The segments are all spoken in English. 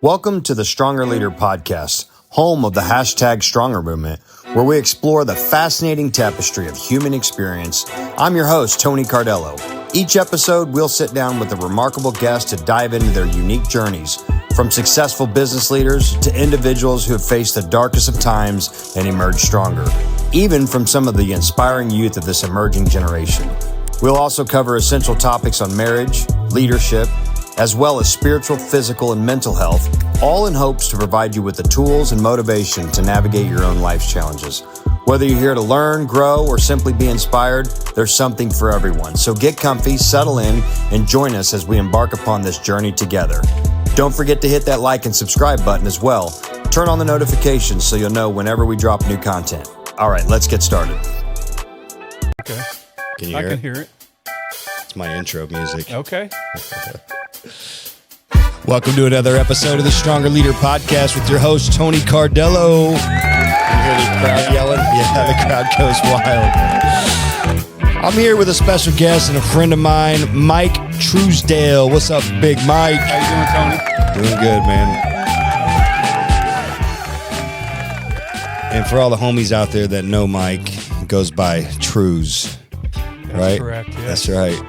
Welcome to the Stronger Leader podcast, home of the hashtag Stronger movement, where we explore the fascinating tapestry of human experience. I'm your host, Tony Cardello. Each episode, we'll sit down with a remarkable guest to dive into their unique journeys, from successful business leaders to individuals who have faced the darkest of times and emerged stronger, even from some of the inspiring youth of this emerging generation. We'll also cover essential topics on marriage, leadership, as well as spiritual, physical, and mental health, all in hopes to provide you with the tools and motivation to navigate your own life's challenges. Whether you're here to learn, grow, or simply be inspired, there's something for everyone. So get comfy, settle in, and join us as we embark upon this journey together. Don't forget to hit that like and subscribe button as well. Turn on the notifications so you'll know whenever we drop new content. All right, let's get started. Okay. Can you I hear can it? hear it. It's my intro music. Okay. Welcome to another episode of the Stronger Leader podcast with your host, Tony Cardello. Can you hear the crowd yelling? Yeah, the crowd goes wild. I'm here with a special guest and a friend of mine, Mike Truesdell. What's up, Big Mike? How you doing, Tony? Doing good, man. And for all the homies out there that know Mike, he goes by Trues, right? That's correct, yes. That's right.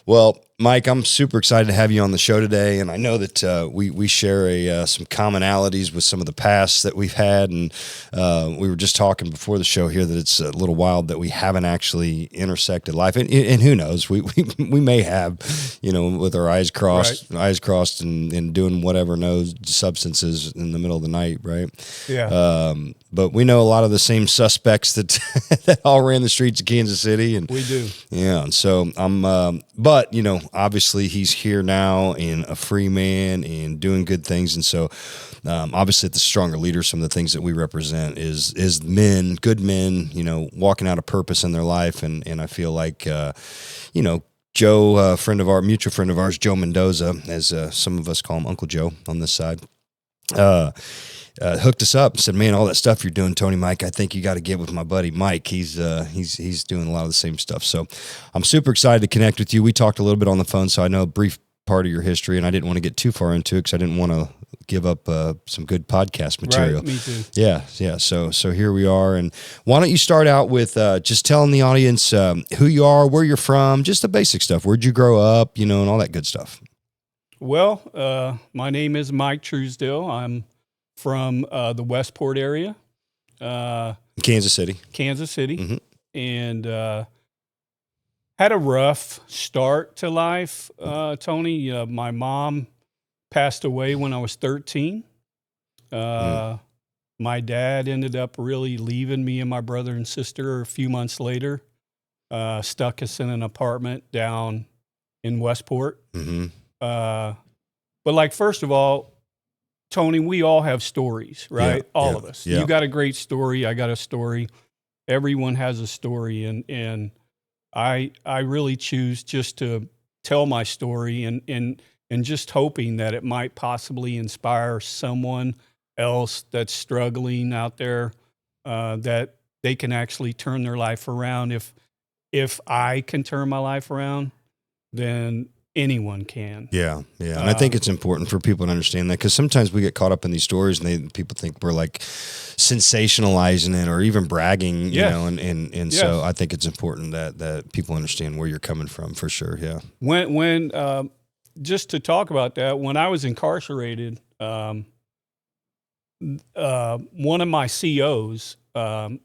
Well, Mike, I'm super excited to have you on the show today, and I know that we share some commonalities with some of the past that we've had, and we were just talking before the show here that it's a little wild that we haven't actually intersected life, and who knows, we may have, with our eyes crossed, and doing whatever knows substances in the middle of the night, right? Yeah. But we know a lot of the same suspects that that all ran the streets of Kansas City, and We do. yeah, and so but obviously he's here now and a free man and doing good things, and so obviously at the Stronger Leader, some of the things that we represent is men, good men, walking out a purpose in their life, and I feel like Joe, mutual friend of ours, Joe Mendoza, as some of us call him, Uncle Joe on this side. Hooked us up and said, "Man, all that stuff you're doing, Tony, Mike, I think you got to get with my buddy Mike. He's doing a lot of the same stuff." So I'm super excited to connect with you. We talked a little bit on the phone, so I know a brief part of your history, and I didn't want to get too far into it because I didn't want to give up some good podcast material. Right, me too. Yeah. So here we are, and why don't you start out with just telling the audience who you are, where you're from, just the basic stuff. Where'd you grow up, and all that good stuff. Well, my name is Mike Truesdell. I'm from the Westport area, Kansas City. Mm-hmm. And had a rough start to life, Tony. My mom passed away when I was 13. My dad ended up really leaving me and my brother and sister a few months later, stuck us in an apartment down in Westport. Mm-hmm. But first of all, Tony, we all have stories, right? All of us. Yeah. You got a great story. I got a story. Everyone has a story. And I really choose just to tell my story and just hoping that it might possibly inspire someone else that's struggling out there, that they can actually turn their life around. If I can turn my life around, then anyone can. Yeah. And I think it's important for people to understand that, because sometimes we get caught up in these stories and people think we're sensationalizing it or even bragging, and yes. So I think it's important that people understand where you're coming from, for sure. Yeah. When just to talk about that, when I was incarcerated, one of my COs, I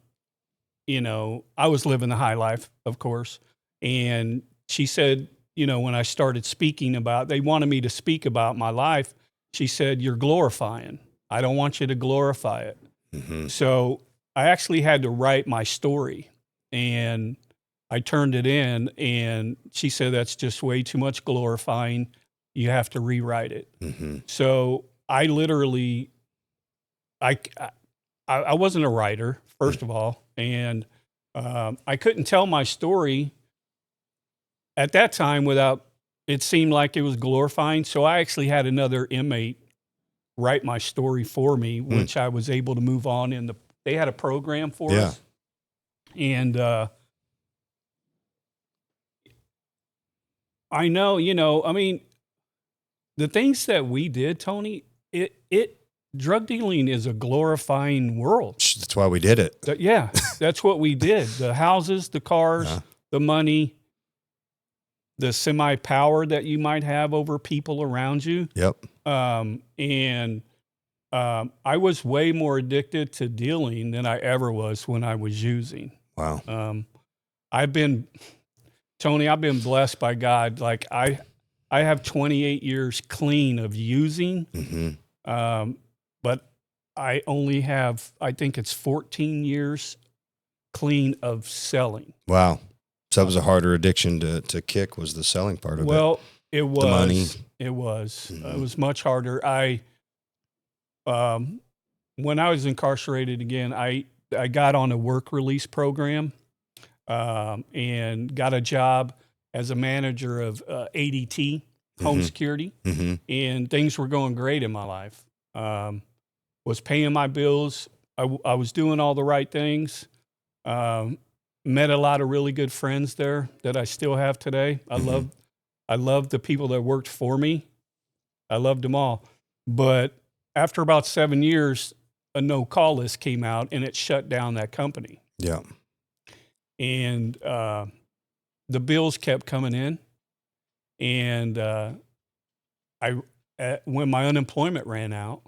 was living the high life, of course, and she said, when I started speaking they wanted me to speak about my life. She said, "You're glorifying. I don't want you to glorify it." Mm-hmm. So I actually had to write my story, and I turned it in, and she said, "That's just way too much glorifying. You have to rewrite it." Mm-hmm. So I literally, I wasn't a writer, first of all, and I couldn't tell my story at that time without, it seemed like it was glorifying. So I actually had another inmate write my story for me, which I was able to move on. They had a program for us. And I know, the things that we did, Tony, drug dealing is a glorifying world. That's why we did it. Yeah, that's what we did. The houses, the cars, the money, the semi-power that you might have over people around you. Yep. I was way more addicted to dealing than I ever was when I was using. Wow. I've been blessed by God. Like I have 28 years clean of using. Mm-hmm. But I only have, I think it's 14 years clean of selling. Wow. So that was a harder addiction to kick, was the selling part of it. Well, it was. The money. It was. Mm-hmm. It was much harder. When I was incarcerated again, I got on a work release program and got a job as a manager of ADT, home security, and things were going great in my life. Was paying my bills. I was doing all the right things. Met a lot of really good friends there that I still have today. I love the people that worked for me. I loved them all. But after about 7 years, a no-call list came out, and it shut down that company. Yeah. And the bills kept coming in. And when my unemployment ran out,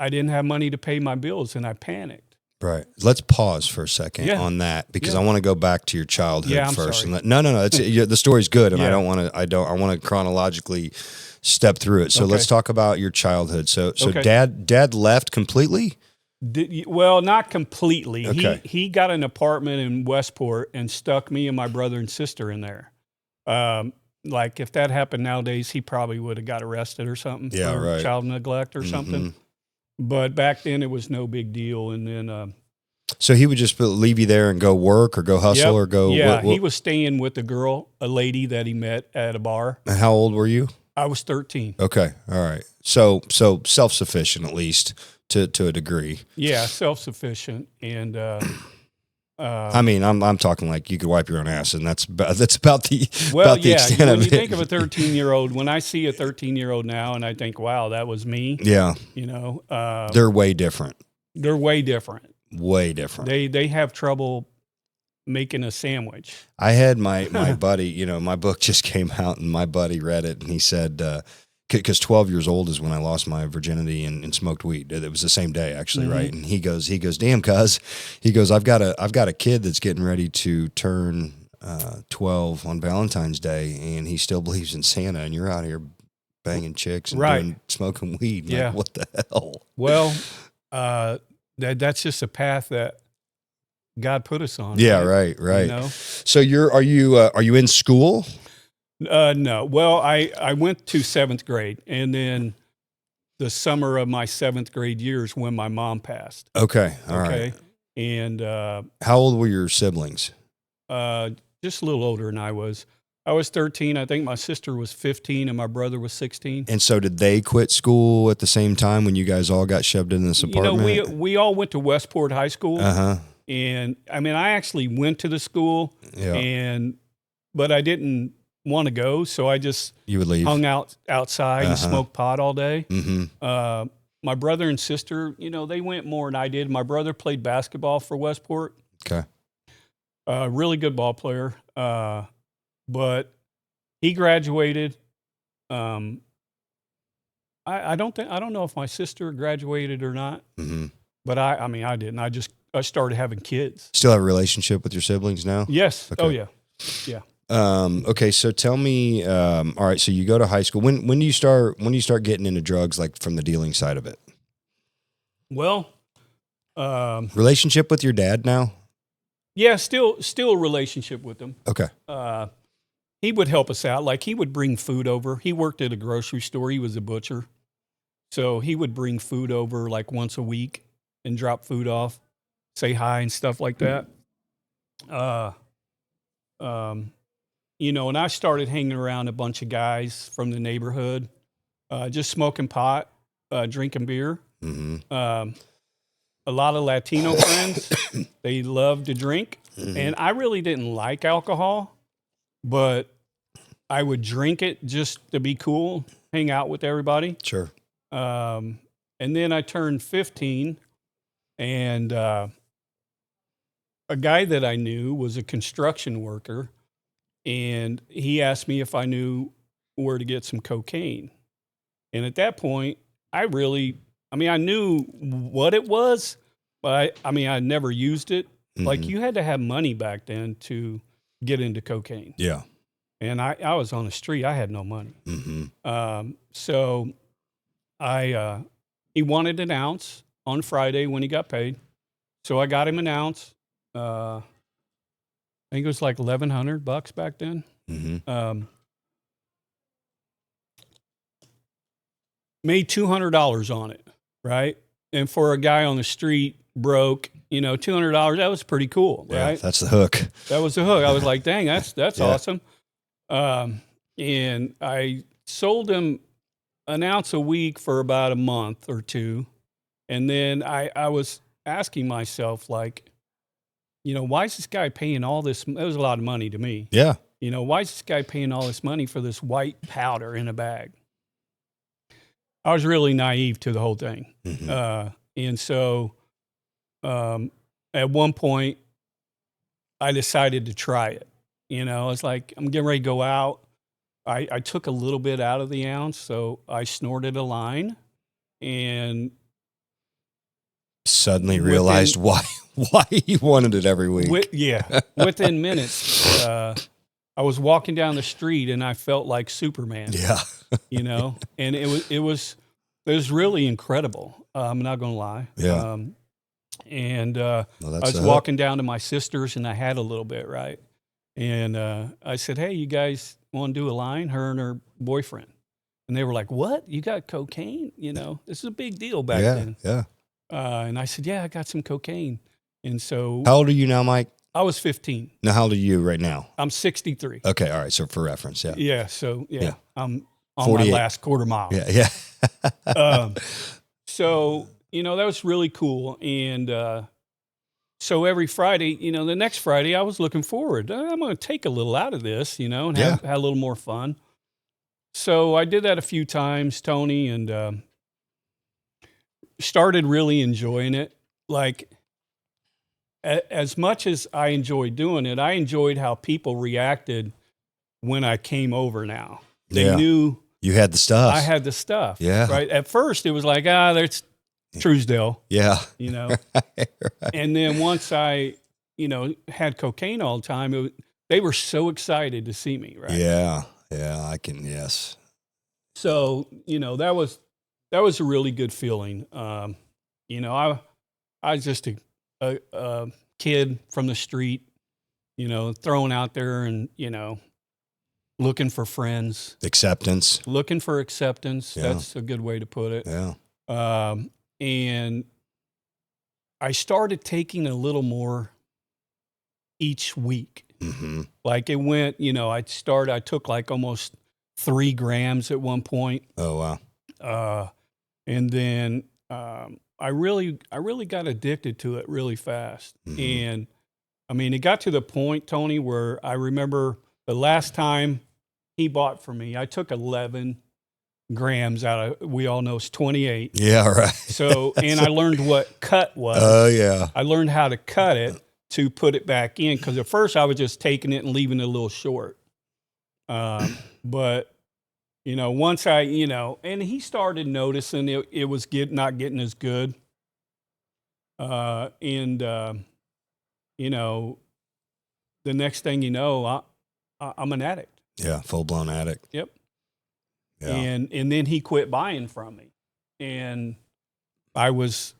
I didn't have money to pay my bills, and I panicked. Right. Let's pause for a second on that, because I want to go back to your childhood first. Sorry. And no. The story's good, and I want to chronologically step through it. So let's talk about your childhood. So dad left completely? Well, not completely. Okay. He got an apartment in Westport and stuck me and my brother and sister in there. Like if that happened nowadays, he probably would have got arrested or something for child neglect or something. But back then it was no big deal. And then, so he would just leave you there and go work or go hustle or go. Yeah. He was staying with a lady that he met at a bar. And how old were you? I was 13. Okay. All right. So self-sufficient, at least to a degree. Yeah. Self-sufficient. And, I mean, I'm talking like you could wipe your own ass, and that's about the extent when of it. When you think of a 13-year-old, when I see a 13-year-old now, and I think, wow, that was me. Yeah, they're way different. They're way different. Way different. They have trouble making a sandwich. I had my buddy. My book just came out, and my buddy read it, and he said, because 12 years old is when I lost my virginity and smoked weed. It was the same day, actually, right? And he goes, damn, cuz. He goes, I've got a kid that's getting ready to turn 12 on Valentine's Day, and he still believes in Santa, and you're out here banging chicks and smoking weed. Yeah. Like, what the hell? Well, that's just a path that God put us on. Yeah, right. So are you in school? No. Well, I went to 7th grade, and then the summer of my 7th grade years when my mom passed. Okay. All right. And how old were your siblings? Just a little older than I was. I was 13. I think my sister was 15 and my brother was 16. And so did they quit school at the same time when you guys all got shoved in this apartment? We all went to Westport High School. Uh-huh. And I mean, I actually went to the school, but I didn't want to go, so I just hung out outside and smoked pot all day. My brother and sister, they went more than I did. My brother played basketball for Westport. Okay. Really good ball player. But he graduated. I don't know if my sister graduated or not. But I didn't. I started having kids. Still have a relationship with your siblings now? Yes. Okay. Oh yeah. Yeah. Okay, so tell me, all right, so you go to high school. When do you start getting into drugs, like from the dealing side of it? Well, relationship with your dad now? Yeah, still a relationship with him. Okay. He would help us out. Like he would bring food over. He worked at a grocery store. He was a butcher. So he would bring food over like once a week and drop food off, say hi and stuff like that. And I started hanging around a bunch of guys from the neighborhood, just smoking pot, drinking beer. A lot of Latino friends, they love to drink. And I really didn't like alcohol, but I would drink it just to be cool. hang out with everybody. Sure. And then I turned 15, and a guy that I knew was a construction worker, and he asked me if I knew where to get some cocaine. And at that point, I knew what it was, but I never used it. Mm-hmm. Like, you had to have money back then to get into cocaine. Yeah. And I was on the street. I had no money. Mm-hmm. So he wanted an ounce on Friday when he got paid. So I got him an ounce. I think it was like $1,100 back then. Mm-hmm. Made $200 on it, right? And for a guy on the street, broke, $200, that was pretty cool, right? Yeah, that's the hook. That was the hook. I was like, dang, that's Yeah. awesome. And I sold him an ounce a week for about a month or two. And then I was asking myself, like, why is this guy paying all this? It was a lot of money to me. Yeah. Why is this guy paying all this money for this white powder in a bag? I was really naive to the whole thing. Mm-hmm. And so at one point, I decided to try it. I was like, I'm getting ready to go out. I took a little bit out of the ounce, so I snorted a line and suddenly realized why you wanted it every week. Within minutes, I was walking down the street and I felt like Superman. Yeah. And it was really incredible. I'm not going to lie. Yeah. I was walking down to my sister's and I had a little bit, right? And I said, hey, you guys want to do a line? Her and her boyfriend. And they were like, what? You got cocaine? This is a big deal back then. Yeah. And I said, yeah, I got some cocaine. And so. How old are you now, Mike? I was 15. Now, how old are you right now? I'm 63. Okay. All right. So for reference, yeah. Yeah. So, yeah. I'm on 48. my last quarter mile. Yeah. So, that was really cool. And so every Friday, the next Friday, I was looking forward. I'm going to take a little out of this, and have a little more fun. So I did that a few times, Tony, and started really enjoying it. Like, as much as I enjoyed doing it, I enjoyed how people reacted when I came over now. They knew you had the stuff. I had the stuff. Yeah. Right. At first, it was like, there's Truesdell. Yeah. Right. And then once I, had cocaine all the time, they were so excited to see me. Right. Yeah. Yeah. Yes. So, that was a really good feeling. I was just a kid from the street, thrown out there and, looking for friends. Acceptance. Looking for acceptance. Yeah. That's a good way to put it. Yeah. And I started taking a little more each week. Mm-hmm. Like it went, I took like almost 3 grams at one point. Oh, wow. And then I really got addicted to it really fast. Mm-hmm. And it got to the point, Tony, where I remember the last time he bought for me, I took 11 grams out of, we all know it's 28. Yeah, right. So, and I learned what cut was. Oh, yeah. I learned how to cut it to put it back in. Cause at first I was just taking it and leaving it a little short. But once I, and he started noticing it was not getting as good. The next thing you know, I'm an addict. Yeah. Full blown addict. Yep. Yeah. And then he quit buying from me, and I was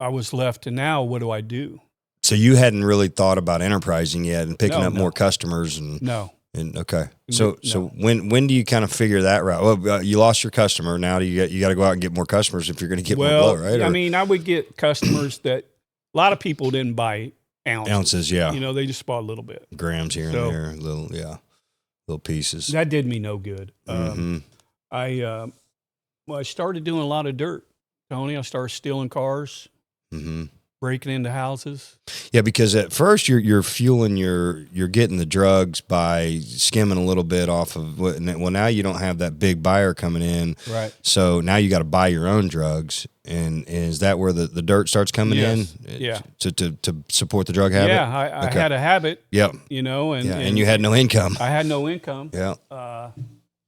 left to now, what do I do? So you hadn't really thought about enterprising yet and picking up No. more customers and No. And okay. So No. when do you kind of figure that route? Well, you lost your customer. Now you got to go out and get more customers if you're going to get more blow, right? I would get customers that a lot of people didn't buy ounces. Yeah. They just bought a little bit. Grams here and there, little pieces. That did me no good. Mm-hmm. I started doing a lot of dirt, Tony. I started stealing cars, Mm-hmm. breaking into houses. Yeah, because at first you're fueling you're getting the drugs by skimming a little bit off of what. Well, now you don't have that big buyer coming in, Right. So now you got to buy your own drugs, and is that where the dirt starts coming in? Yeah. To support the drug habit. Yeah, I had a habit. Yep. And you had no income. I had no income. Yeah.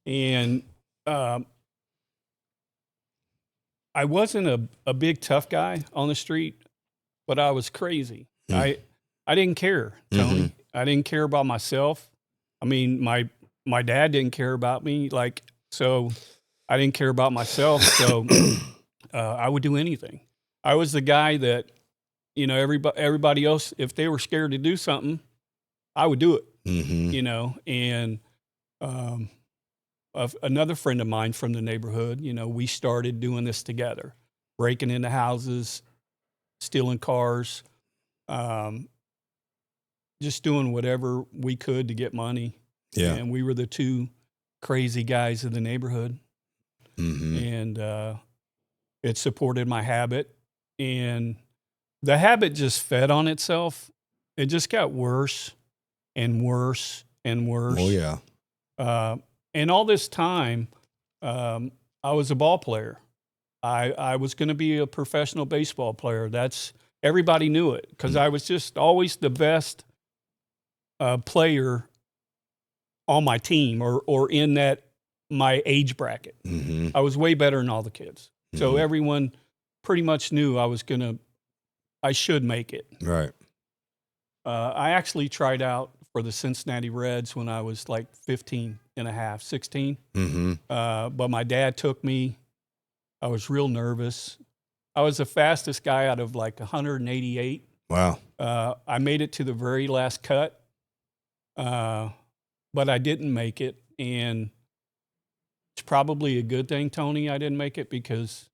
And I wasn't a big tough guy on the street, but I was crazy. I didn't care, Tony. Mm-hmm. I didn't care about myself. I mean, my dad didn't care about me, so I didn't care about myself. So I would do anything. I was the guy that, everybody else, if they were scared to do something, I would do it. Mm-hmm. And another friend of mine from the neighborhood, we started doing this together, breaking into houses, stealing cars, just doing whatever we could to get money. Yeah. And we were the two crazy guys in the neighborhood. Mm-hmm. And it supported my habit. And the habit just fed on itself. It just got worse and worse and worse. Oh, yeah. And all this time, I was a ball player. I was going to be a professional baseball player. Everybody knew it because I was just always the best player on my team or in my age bracket. Mm-hmm. I was way better than all the kids. Mm-hmm. So everyone pretty much knew I should make it. Right. I actually tried out for the Cincinnati Reds when I was like 15 and a half, 16. Mm-hmm. But my dad took me. I was real nervous. I was the fastest guy out of like 188. Wow. I made it to the very last cut, but I didn't make it. And it's probably a good thing, Tony, I didn't make it because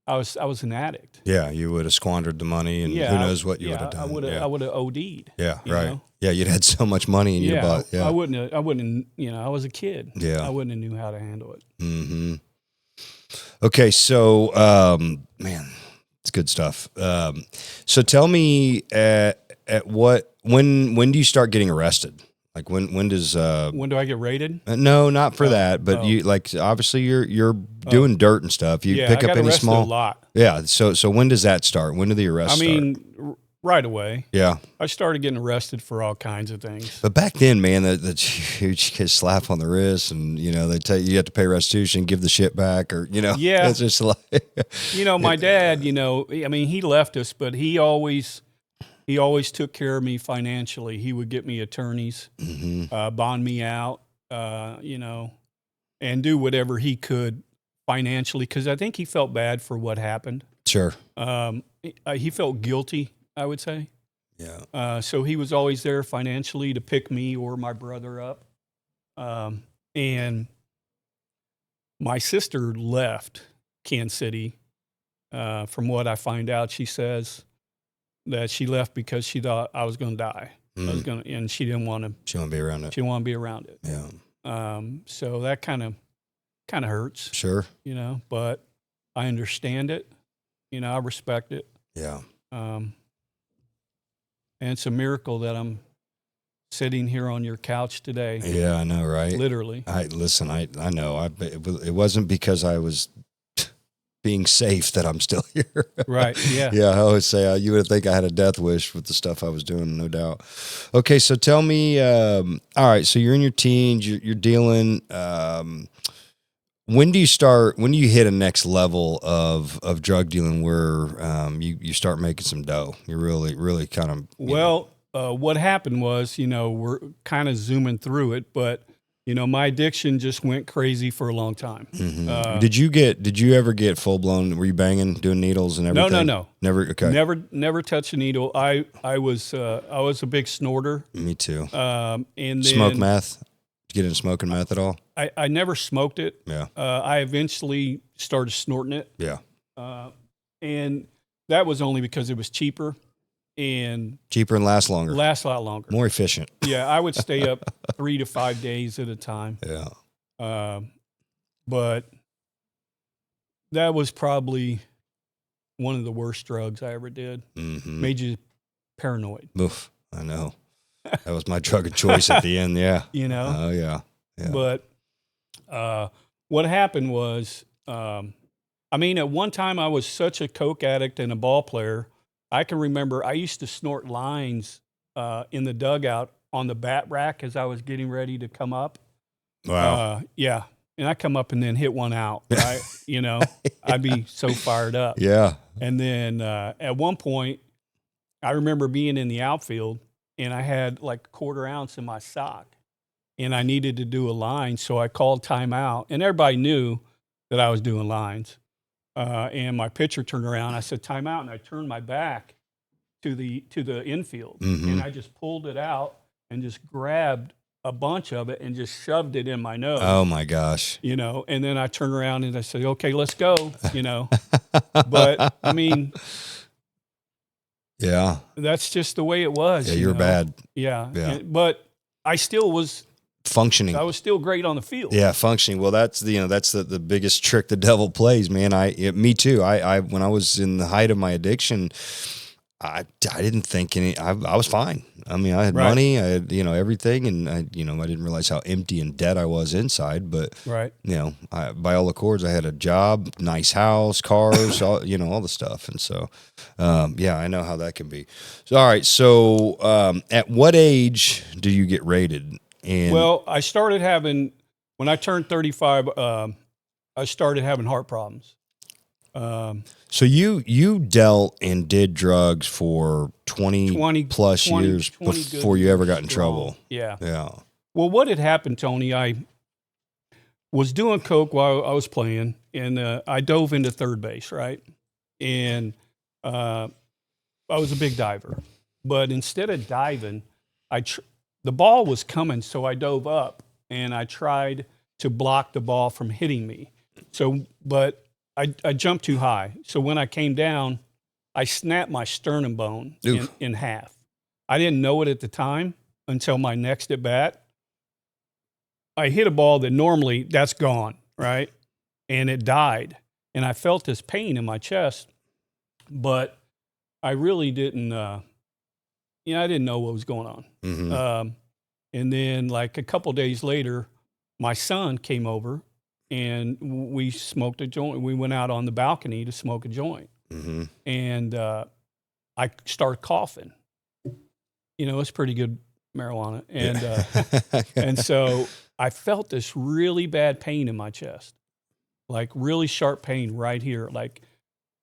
I was an addict. Yeah, you would have squandered the money, and who knows what you would have done. I would have OD'd. Yeah, right. Know? Yeah, you'd had so much money in your butt. Yeah, I wouldn't. I was a kid. Yeah, I wouldn't have knew how to handle it. Mm-hmm. Okay, so man, it's good stuff. So tell me, when do you start getting arrested? Like when does when do I get raided? No, not for that, but you obviously you're doing dirt and stuff. You pick I got up any arrested small a lot. Yeah. So when does that start? When do the arrests start? Right away. Yeah. I started getting arrested for all kinds of things. But back then, man, that huge slap on the wrist, and they tell you have to pay restitution, give the shit back, or Yeah. It's just like my dad. He left us, but he always took care of me financially. He would get me attorneys, mm-hmm. Bond me out, and do whatever he could financially because I think he felt bad for what happened. Sure. He felt guilty, I would say. Yeah. So he was always there financially to pick me or my brother up. And my sister left Kansas City. From what I find out, she says that she left because she thought I was going to die. And she didn't want to. She didn't want to be around it. She didn't want to be around it. Yeah. So that kind of hurts. Sure. But I understand it. I respect it. Yeah. And it's a miracle that I'm sitting here on your couch today. Yeah, I know, right? Literally. I know. It wasn't because I was being safe that I'm still here. Right. Yeah. Yeah. I always say you would think I had a death wish with the stuff I was doing, no doubt. Okay. So tell me, all right. So you're in your teens, you're dealing, when do you hit a next level of drug dealing where you start making some dough? You're really kind of... what happened was, we're kind of zooming through it, but, my addiction just went crazy for a long time. Mm-hmm. Did you ever get full blown? Were you banging, doing needles and everything? No. Never. Okay. Never touched a needle. I was a big snorter. Me too. And then smoke meth. Did you get into smoking meth at all? I never smoked it. Yeah. I eventually started snorting it. Yeah. And that was only because it was cheaper and lasts longer. Lasts a lot longer. More efficient. Yeah, I would stay up 3 to 5 days at a time. Yeah. But that was probably one of the worst drugs I ever did. Mm-hmm. Made you paranoid. Oof, I know. That was my drug of choice at the end. Yeah. You know? Oh, yeah. Yeah. But what happened was, I mean, at one time I was such a coke addict and a ball player. I can remember I used to snort lines in the dugout on the bat rack as I was getting ready to come up. Wow. Yeah. And I come up and then hit one out, right? You know, I'd be so fired up. Yeah. And then at one point, I remember being in the outfield and I had like a 1/4 ounce in my sock and I needed to do a line. So I called timeout and everybody knew that I was doing lines. And my pitcher turned around. I said, timeout. And I turned my back to the infield. Mm-hmm. And I just pulled it out and just grabbed a bunch of it and just shoved it in my nose. Oh my gosh. You know, and then I turned around and I said, okay, let's go, you know. But I mean, yeah, that's just the way it was. Yeah, you're bad. Yeah. Yeah. But I still was functioning. I was still great on the field. Yeah, functioning. Well, that's the biggest trick the devil plays, man. Me too. I when I was in the height of my addiction, I didn't think I was fine. I mean, I had money, I had, everything, and I didn't realize how empty and dead I was inside, but by all accords, I had a job, nice house, cars, all the stuff. And so, I know how that can be. So, all right. So, at what age do you get rated? Well, I started when I turned 35, I started having heart problems. So you dealt and did drugs for 20 plus years before you ever got in trouble. Yeah. Yeah. Well, what had happened, Tony, I was doing coke while I was playing, and I dove into third base, right? And I was a big diver. But instead of diving, the ball was coming, so I dove up, and I tried to block the ball from hitting me. But I jumped too high. So when I came down, I snapped my sternum bone in half. I didn't know it at the time until my next at bat. I hit a ball that normally that's gone, right? And it died. And I felt this pain in my chest, but I really didn't, I didn't know what was going on. Mm-hmm. And then like a couple days later, my son came over and we smoked a joint. We went out on the balcony to smoke a joint. Mm-hmm. And I started coughing. It's pretty good marijuana. And and so I felt this really bad pain in my chest, like really sharp pain right here. Like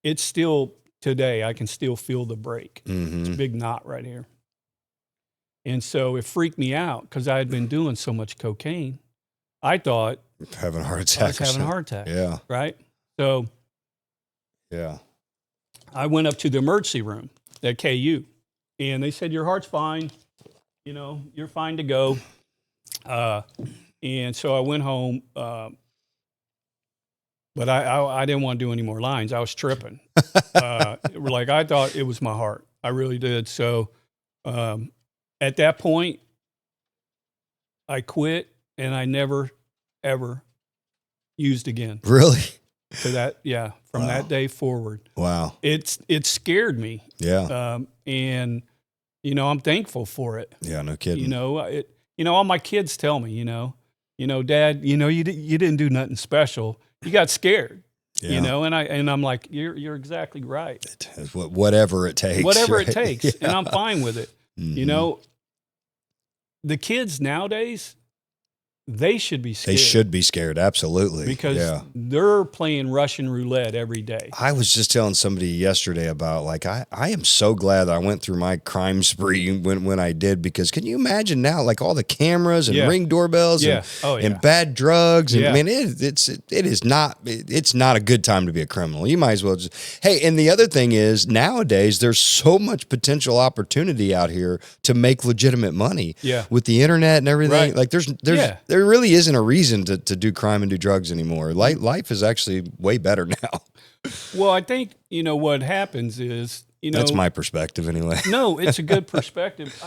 it's still today, I can still feel the break. Mm-hmm. It's a big knot right here. And so it freaked me out because I had been doing so much cocaine. I thought having a heart attack. I was having a heart attack. Yeah. Right. So yeah, I went up to the emergency room at KU and they said, your heart's fine. You're fine to go. And so I went home. But I didn't want to do any more lines. I was tripping. I thought it was my heart. I really did. So at that point, I quit and I never, ever used again. Really? So from that day forward. Wow. It scared me. Yeah. And, I'm thankful for it. Yeah, no kidding. All my kids tell me, Dad, you didn't do nothing special. You got scared. Yeah. And I'm like, you're exactly right. Whatever it takes. Whatever right? it takes. Yeah. And I'm fine with it. Mm-hmm. The kids nowadays, they should be scared. They should be scared, absolutely. Because they're playing Russian roulette every day. I was just telling somebody yesterday about, I am so glad that I went through my crime spree when I did, because can you imagine now, all the cameras and Ring doorbells and bad drugs? And I mean, it's not a good time to be a criminal. You might as well and the other thing is, nowadays, there's so much potential opportunity out here to make legitimate money with the internet and everything. Right. There really isn't a reason to do crime and do drugs anymore. Life is actually way better now. Well, I think, what happens is, that's my perspective anyway. No, it's a good perspective.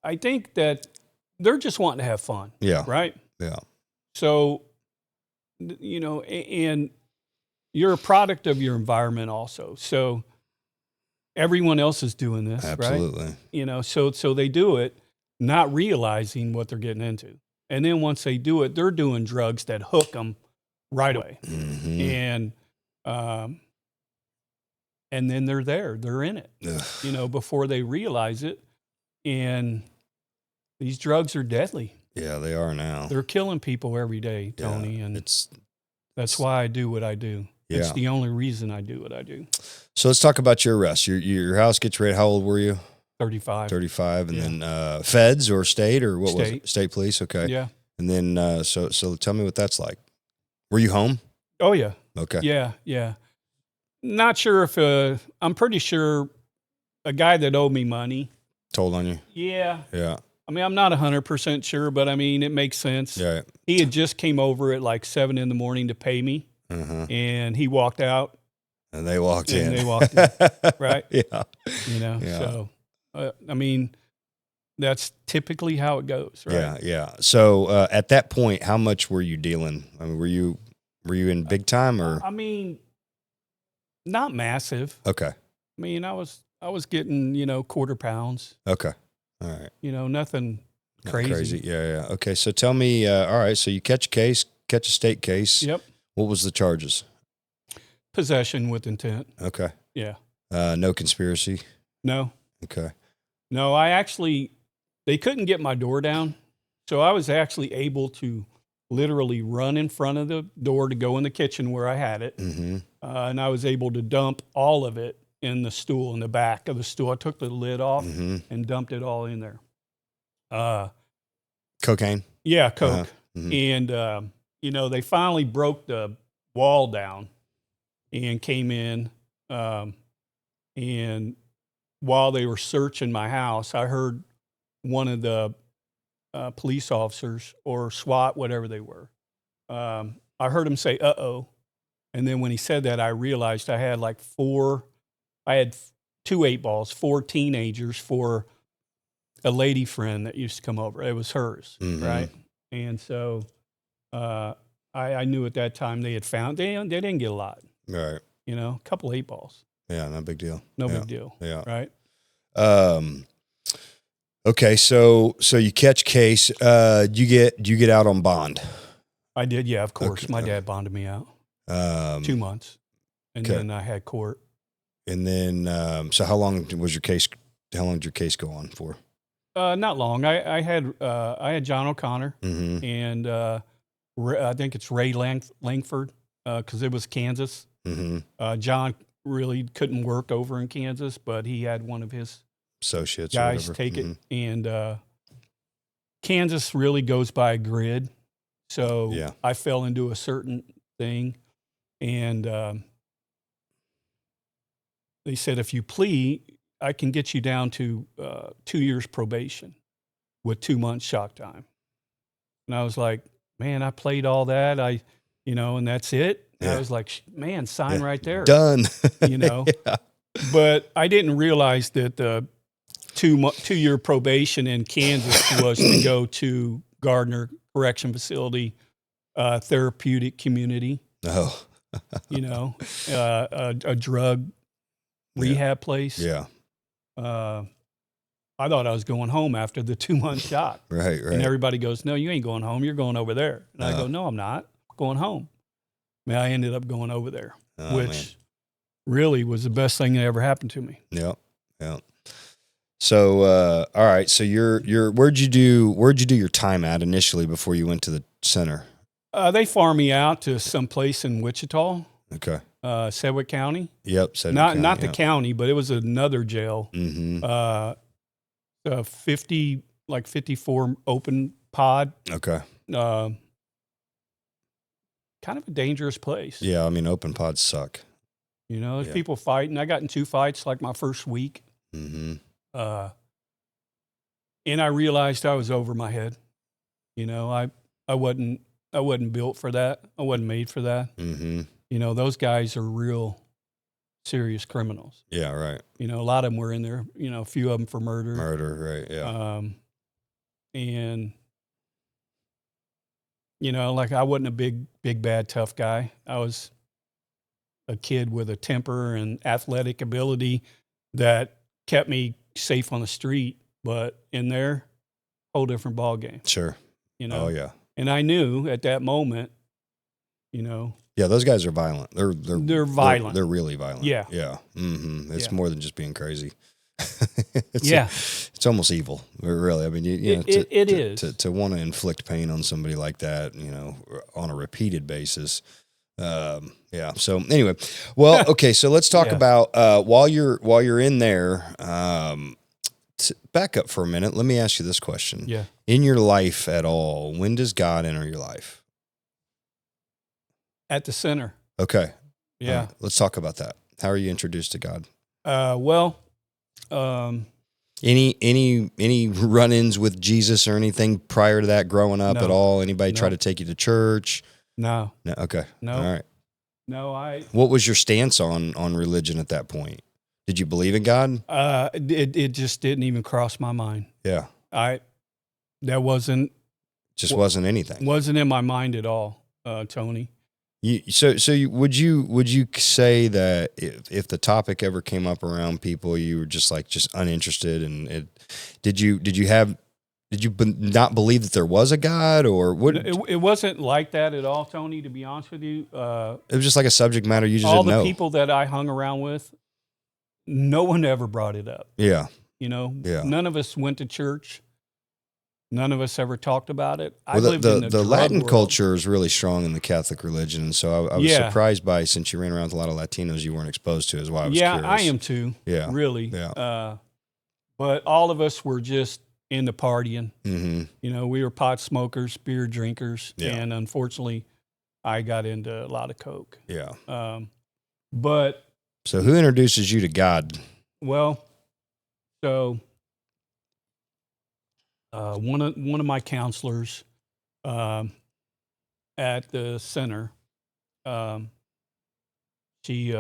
I think that they're just wanting to have fun. Yeah. Right? Yeah. So, and you're a product of your environment also. So everyone else is doing this, Absolutely. right? You know, so they do it not realizing what they're getting into. And then once they do it, they're doing drugs that hook them right away. Mm-hmm. And then they're in it, you know, before they realize it. And these drugs are deadly. Yeah, they are now. They're killing people every day, Tony. Yeah, And that's why I do what I do. Yeah. It's the only reason I do what I do. So let's talk about your arrest. Your house gets raided. How old were you? 35. 35. And then feds or state or what was State. it? State police. Okay. Yeah. And then, so tell me what that's like. Were you home? Oh, yeah. Okay. Yeah. Not sure if, I'm pretty sure a guy that owed me money. Told on you? Yeah. Yeah. I mean, I'm not 100% sure, but I mean, it makes sense. Yeah. He had just came over at like 7 a.m. to pay me. And he walked out. And they walked in. Right? Yeah. You know, so, I mean, that's typically how it goes, right? Yeah. So at that point, how much were you dealing? I mean, were you in big time or? I mean, not massive. Okay. I mean, I was getting, you know, quarter pounds. Okay. All right. You know, nothing crazy. Yeah. Okay. So tell me, all right. So you catch a state case. Yep. What was the charges? Possession with intent. Okay. Yeah. No conspiracy. No. Okay. No, they couldn't get my door down. So I was actually able to literally run in front of the door to go in the kitchen where I had it. Mm-hmm. And I was able to dump all of it in the stool, in the back of the stool. I took the lid off and dumped it all in there. Cocaine? Yeah, coke. Mm-hmm. And, you know, they finally broke the wall down and came in. And while they were searching my house, I heard one of the police officers or SWAT, whatever they were. I heard him say, "Uh-oh." And then when he said that, I realized I had like 2 8-balls, 4 teenagers for a lady friend that used to come over. It was hers, right? And so I knew at that time they didn't get a lot. Right. You know, a couple 8-balls. Yeah, no big deal. No big deal. Yeah. Right? Okay, so you catch case. Do you get out on bond? I did, yeah, of course. Okay. My dad bonded me out 2 months. And then I had court. And then, so how long did your case go on for? Not long. I had John O'Connor and I think it's Ray Langford because it was Kansas. John really couldn't work over in Kansas, but he had one of his associates guys take it. And Kansas really goes by a grid. So I fell into a certain thing. And they said, if you plea, I can get you down to 2 years probation with 2 months shock time. And I was like, man, I played all that. And that's it. And I was like, man, sign right there. Done. You know, but I didn't realize that the 2-year probation in Kansas was to go to Gardner Correction Facility, Therapeutic community. Oh, you know, a drug rehab place. Yeah. I thought I was going home after the 2-month shock. Right. And everybody goes, no, you ain't going home. You're going over there. And I go, no, I'm not. I'm going home. Man, I ended up going over there, which really was the best thing that ever happened to me. Yeah. So, all right. So where'd you do your time at initially before you went to the center? They farmed me out to some place in Wichita. Okay. Sedgwick County. Yep. Sedgwick County, not the county, but it was another jail. 54 open pod. Okay. Kind of a dangerous place. Yeah. I mean, open pods suck. You know, there's people fighting. I got in 2 fights like my first week. Mm-hmm. And I realized I was over my head. You know, I wasn't built for that. I wasn't made for that. Mm-hmm. You know, those guys are real serious criminals. Yeah, right. You know, a lot of them were in there, you know, a few of them for murder. Right, yeah. And, you know, like I wasn't a big, bad, tough guy. I was a kid with a temper and athletic ability that kept me safe on the street. But in there, whole different ball game. Sure. You know. Oh yeah. And I knew at that moment, you know. Yeah, those guys are violent. They're violent. They're really violent. Yeah. Yeah. Mm-hmm. It's more than just being crazy. It's almost evil. Really. I mean, it is to want to inflict pain on somebody like that, you know, on a repeated basis. Yeah. So anyway, well, okay. So let's talk about while you're in there. Back up for a minute. Let me ask you this question. Yeah. In your life at all, when does God enter your life? At the center. Okay. Yeah. Right. Let's talk about that. How are you introduced to God? Any run-ins with Jesus or anything prior to that growing up at all? Anybody try to take you to church? No. Okay. No. All right. No, What was your stance on religion at that point? Did you believe in God? It just didn't even cross my mind. Yeah. That wasn't anything. Wasn't in my mind at all, Tony. Would you say that if the topic ever came up around people, you were just uninterested, and did you not believe that there was a God, or what? It wasn't like that at all, Tony. To be honest with you, it was just like a subject matter you just all didn't know. All the people that I hung around with, no one ever brought it up. Yeah, you know, none of us went to church. None of us ever talked about it. I lived in the Latin culture is really strong in the Catholic religion, and so I was surprised by, since you ran around with a lot of Latinos you weren't exposed to, is why I was curious. I am too. Yeah, really. Yeah. But all of us were just into partying. Mm-hmm. You know, we were pot smokers, beer drinkers, and unfortunately, I got into a lot of coke. Yeah. But so, who introduces you to God? Well, so. One of my counselors at the center, she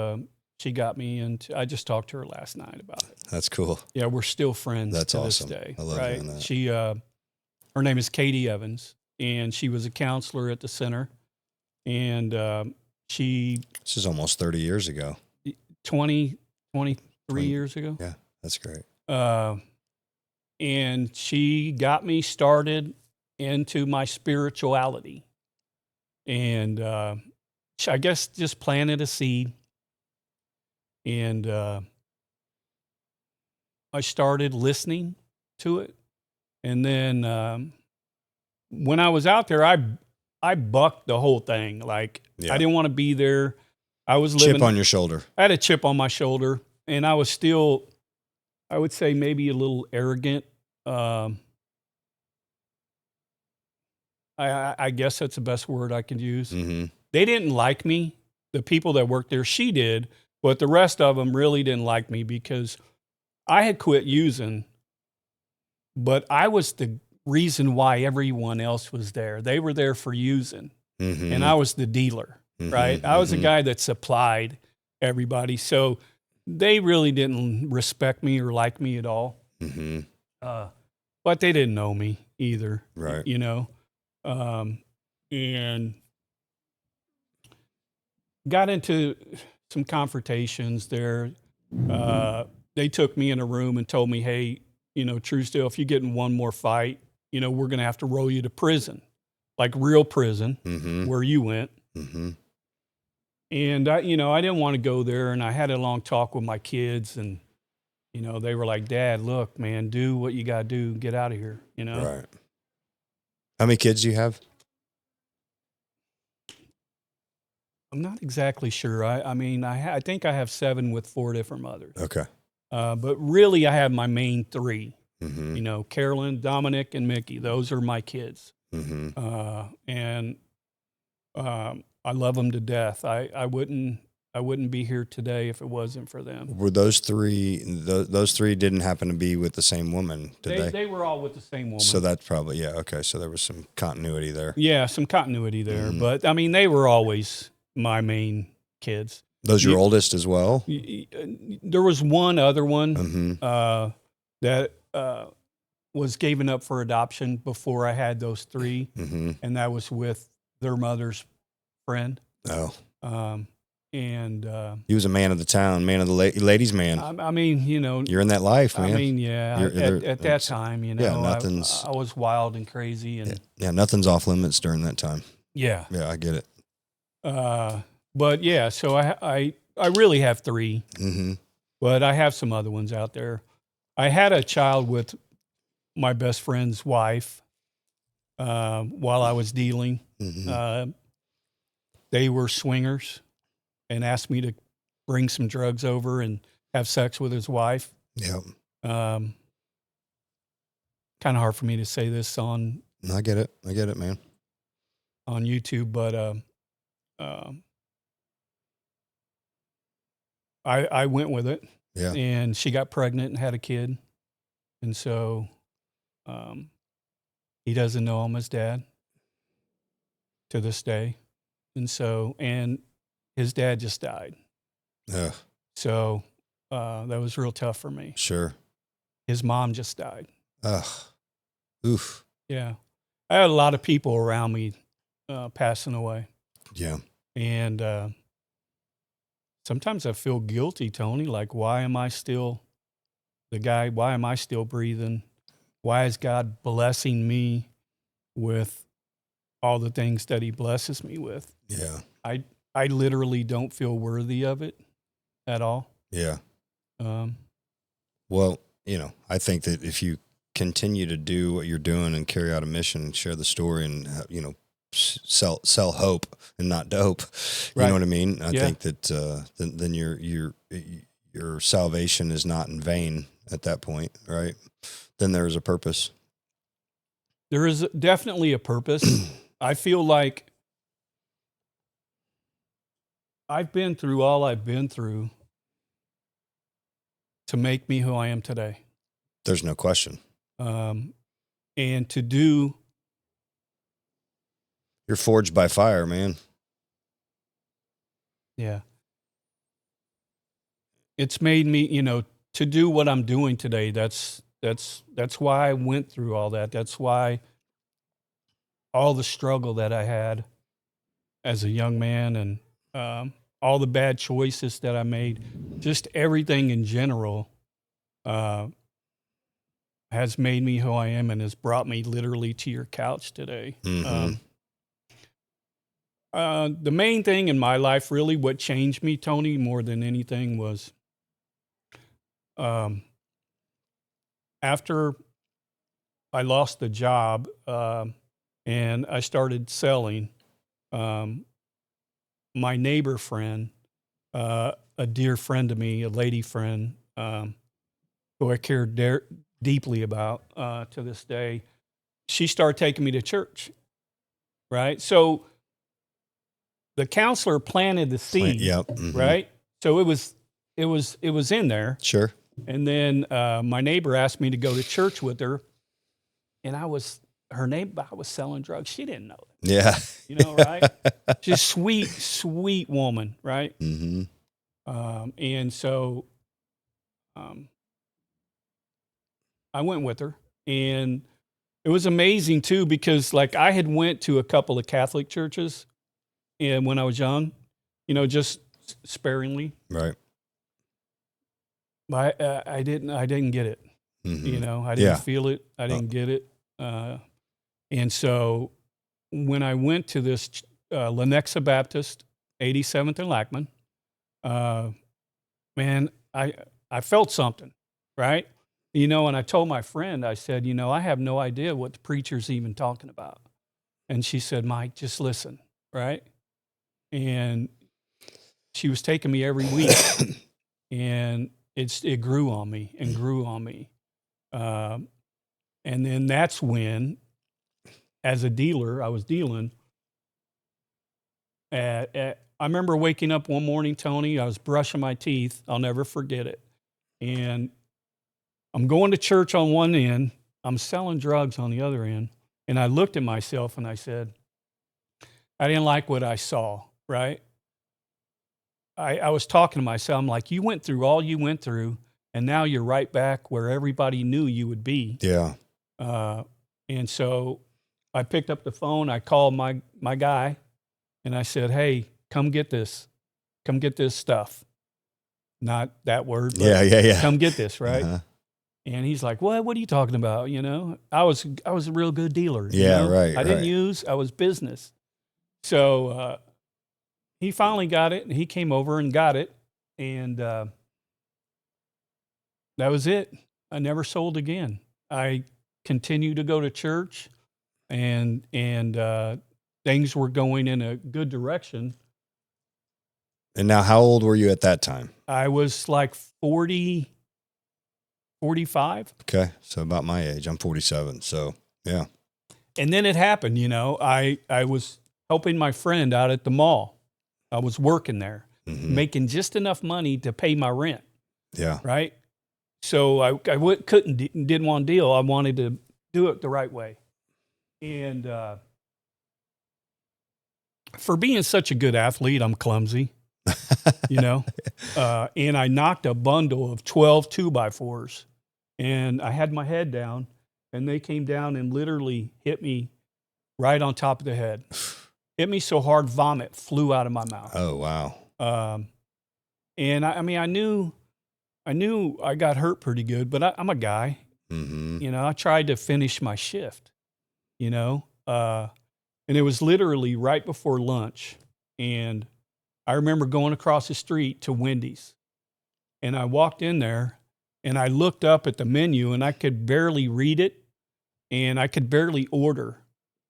got me into. I just talked to her last night about it. That's cool. Yeah, we're still friends. That's to awesome. This day. I love right? Doing that. She, her name is Katie Evans, and she was a counselor at the center, and This is almost 30 years ago. 23 years ago. Yeah, that's great. And she got me started into my spirituality. And I guess just planted a seed. And I started listening to it. And then when I was out there, I bucked the whole thing. Like, I didn't want to be there. I was living... Chip on your shoulder. I had a chip on my shoulder. And I was still... I would say maybe a little arrogant. I guess that's the best word I can use. Mm-hmm. They didn't like me. The people that worked there, she did, but the rest of them really didn't like me because I had quit using, but I was the reason why everyone else was there. They were there for using, and I was the dealer, right? I was the guy that supplied everybody. So they really didn't respect me or like me at all. But they didn't know me either. Right. You know? And got into some confrontations there. They took me in a room and told me, hey, you know, Truesdell, if you get in one more fight, you know, we're going to have to roll you to prison, like real prison, where you went. And I didn't want to go there. And I had a long talk with my kids, and, you know, they were like, Dad, look, man, do what you got to do. Get out of here, you know? Right. How many kids do you have? I'm not exactly sure. I think I have 7 with 4 different mothers. Okay. But really, I have my main 3. You know, Carolyn, Dominic, and Mickey. Those are my kids. And I love them to death. I wouldn't be here today if it wasn't for them. Were those 3? Those 3 didn't happen to be with the same woman, did they? They were all with the same woman. So that's probably okay. So there was some continuity there. Yeah, some continuity there. But I mean, they were always my main kids. Those your oldest as well? There was one other one that was given up for adoption before I had those 3, and that was with their mother's friend. Oh. And he was a man of the town, man of the ladies' man. I mean, You're in that life, man. I mean, yeah. At that time, nothing's. I was wild and crazy, and Nothing's off limits during that time. Yeah, I get it. But yeah, so I really have 3, Mm-hmm. but I have some other ones out there. I had a child with my best friend's wife while I was dealing. Mm-hmm. They were swingers and asked me to bring some drugs over and have sex with his wife. Yep. Kind of hard for me to say this on. I get it, man. On YouTube, but I went with it. Yeah. And she got pregnant and had a kid, and so he doesn't know I'm his dad to this day, and his dad just died. Yeah. So that was real tough for me. Sure. His mom just died. Ugh. Oof. Yeah. I had a lot of people around me passing away. Yeah. And sometimes I feel guilty, Tony. Like, why am I still the guy? Why am I still breathing? Why is God blessing me with all the things that he blesses me with? Yeah. I literally don't feel worthy of it at all. Yeah. Well, I think that if you continue to do what you're doing and carry out a mission, share the story, and sell hope and not dope, you know what I mean? I think that then your salvation is not in vain at that point, right? Then there is a purpose. There is definitely a purpose. I feel like I've been through all I've been through to make me who I am today. There's no question. And to do... You're forged by fire, man. Yeah. It's made me, to do what I'm doing today. That's why I went through all that. That's why all the struggle that I had as a young man, and all the bad choices that I made, just everything in general, has made me who I am and has brought me literally to your couch today. Mm-hmm. The main thing in my life, really, what changed me, Tony, more than anything was after I lost the job and I started selling, my neighbor friend, a dear friend to me, a lady friend, who I cared deeply about to this day, she started taking me to church, right? So the counselor planted the seed, Mm-hmm. right? So it was in there. Sure. And then my neighbor asked me to go to church with her, and I was selling drugs. She didn't know it. Yeah. Right? Just sweet woman, right? Mm-hmm. And so I went with her, and it was amazing too, because like I had went to a couple of Catholic churches, and when I was young, just sparingly, right? But I didn't get it. Mm-hmm. I didn't feel it. I didn't get it. And so when I went to this Lenexa Baptist, 87th and Lackman, man, I felt something, right? And I told my friend, I said, I have no idea what the preacher's even talking about. And she said, Mike, just listen, right? And she was taking me every week, and it grew on me and grew on me. And then that's when, as a dealer, I was dealing. I remember waking up one morning, Tony, I was brushing my teeth. I'll never forget it. And I'm going to church on one end. I'm selling drugs on the other end. And I looked at myself and I said, I didn't like what I saw, right? I was talking to myself. I'm like, you went through all you went through, and now you're right back where everybody knew you would be. Yeah. And so I picked up the phone. I called my guy, and I said, hey, come get this. come get this stuff. Not that word, but Yeah. come get this, right? Uh-huh. And he's like, what are you talking about? You know, I was a real good dealer. Yeah, you know? right, I didn't right. use, I was business. So he finally got it, and he came over and got it. And that was it. I never sold again. I continued to go to church, and things were going in a good direction. And now, how old were you at that time? I was like 40, 45. Okay. So about my age. I'm 47. So, yeah. And then it happened, you know. I was helping my friend out at the mall. I was working there, making just enough money to pay my rent. Yeah. Right? So I didn't want to deal. I wanted to do it the right way. And for being such a good athlete, I'm clumsy, you know. And I knocked a bundle of 12 2x4s. And I had my head down, and they came down and literally hit me right on top of the head. Hit me so hard, vomit flew out of my mouth. Oh, wow. And I mean, I knew I got hurt pretty good, but I'm a guy. You know, I tried to finish my shift, you know, and it was literally right before lunch. And I remember going across the street to Wendy's, and I walked in there, and I looked up at the menu, and I could barely read it, and I could barely order.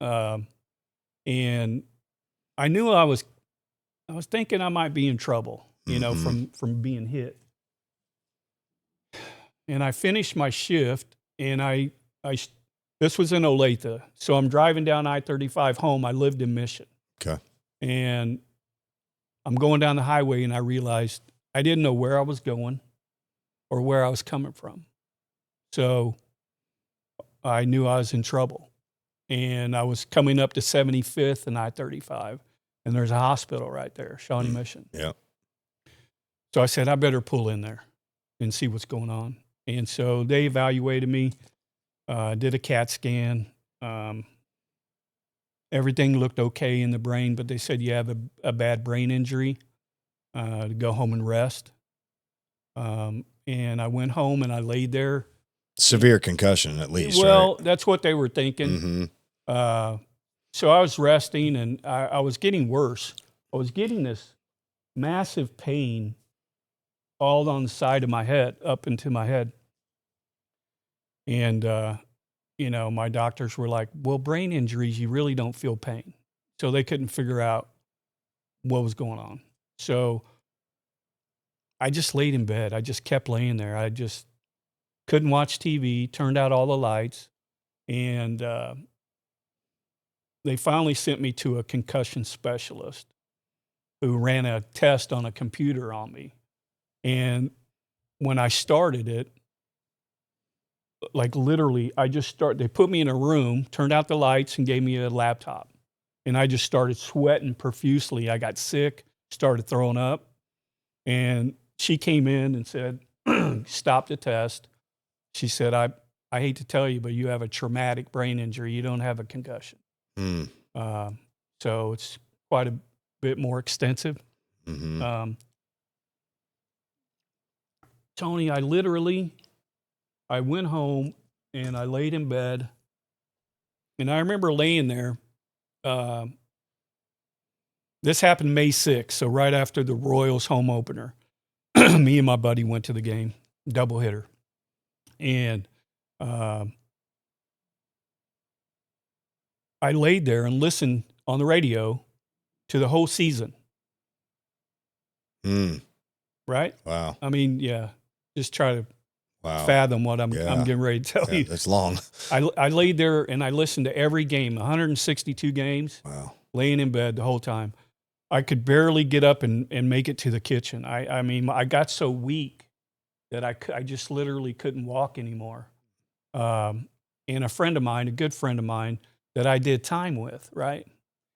And I knew I was thinking I might be in trouble, you know, from being hit. And I finished my shift, and this was in Olathe. So I'm driving down I-35 home. I lived in Mission. Okay. And I'm going down the highway, and I realized I didn't know where I was going or where I was coming from. So I knew I was in trouble. And I was coming up to 75th and I-35, and there's a hospital right there, Shawnee Mission. Yeah. So I said, I better pull in there and see what's going on. And so they evaluated me, did a CAT scan. Everything looked okay in the brain, but they said you have a bad brain injury, to go home and rest. And I went home and I laid there. Severe concussion, at least. Well, right? That's what they were thinking. So I was resting, and I was getting worse. I was getting this massive pain all on the side of my head, up into my head. And, you know, my doctors were like, well, brain injuries, you really don't feel pain. So they couldn't figure out what was going on. So I just laid in bed. I just kept laying there. I just couldn't watch TV, turned out all the lights. And they finally sent me to a concussion specialist who ran a test on a computer on me. And when I started it, like literally, they put me in a room, turned out the lights, and gave me a laptop. And I just started sweating profusely. I got sick, started throwing up. And she came in and said, stop the test. She said, I hate to tell you, but you have a traumatic brain injury. You don't have a concussion. So it's quite a bit more extensive. Tony, I went home and I laid in bed, and I remember laying there. This happened May 6th, so right after the Royals home opener. Me and my buddy went to the game, double hitter. And I laid there and listened on the radio to the whole season. Right? Wow. I mean, yeah, just try to fathom what I'm getting ready to tell you. That's long. I laid there and I listened to every game, 162 games. Wow. Laying in bed the whole time. I could barely get up and make it to the kitchen. I mean, I got so weak that I just literally couldn't walk anymore. And a friend of mine, a good friend of mine that I did time with, right?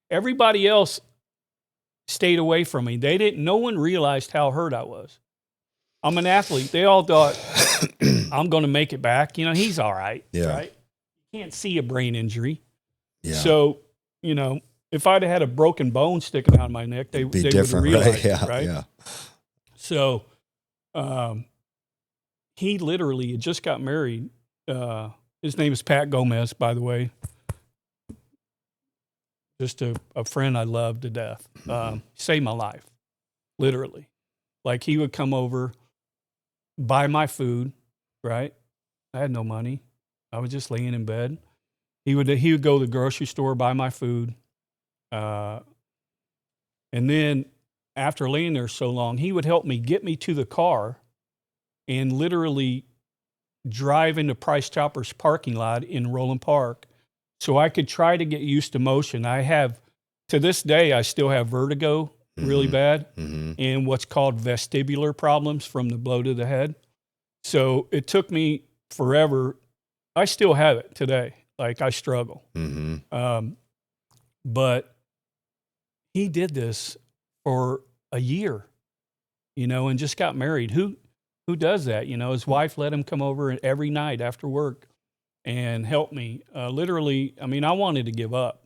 Everybody else stayed away from me. No one realized how hurt I was. I'm an athlete. They all thought I'm going to make it back. You know, he's all right. Yeah. Right? You can't see a brain injury. Yeah. So, you know, if I'd had a broken bone sticking out of my neck, they would different, realize right? Yeah, it, right? yeah. So he literally had just got married. His name is Pat Gomez, by the way. Just a friend I love to death. Saved my life, literally. Like he would come over, buy my food, right? I had no money. I was just laying in bed. He would go to the grocery store, buy my food. And then after laying there so long, he would help me get me to the car and literally drive into Price Chopper's parking lot in Roland Park so I could try to get used to motion. To this day, I still have vertigo really bad and what's called vestibular problems from the blow to the head. So it took me forever. I still have it today. Like I struggle. But he did this for a year, and just got married. Who does that? His wife let him come over every night after work and help me. Literally, I wanted to give up.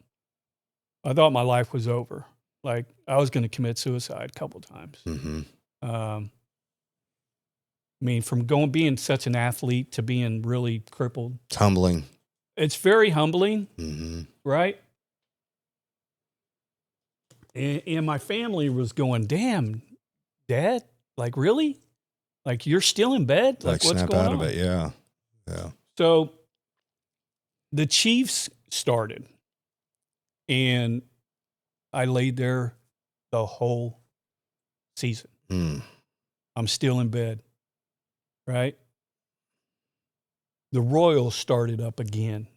I thought my life was over. Like I was going to commit suicide a couple times. From being such an athlete to being really crippled. It's humbling. It's very humbling, right? And my family was going, damn, Dad, like really? Like you're still in bed? Like what's snap going out on? of it, yeah. Yeah. So the Chiefs started, and I laid there the whole season. I'm still in bed, right? The Royals started up again,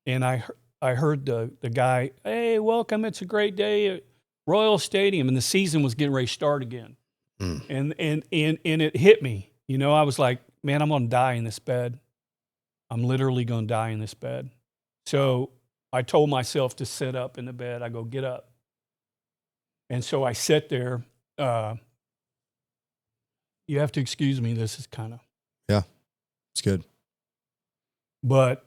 and I heard the guy, hey, welcome, it's a great day at Royal Stadium, and the season was getting ready to start again. And it hit me. I was like, man, I'm going to die in this bed. I'm literally going to die in this bed. So I told myself to sit up in the bed. I go, get up. And so I sit there. You have to excuse me. This is kind of. Yeah, it's good. But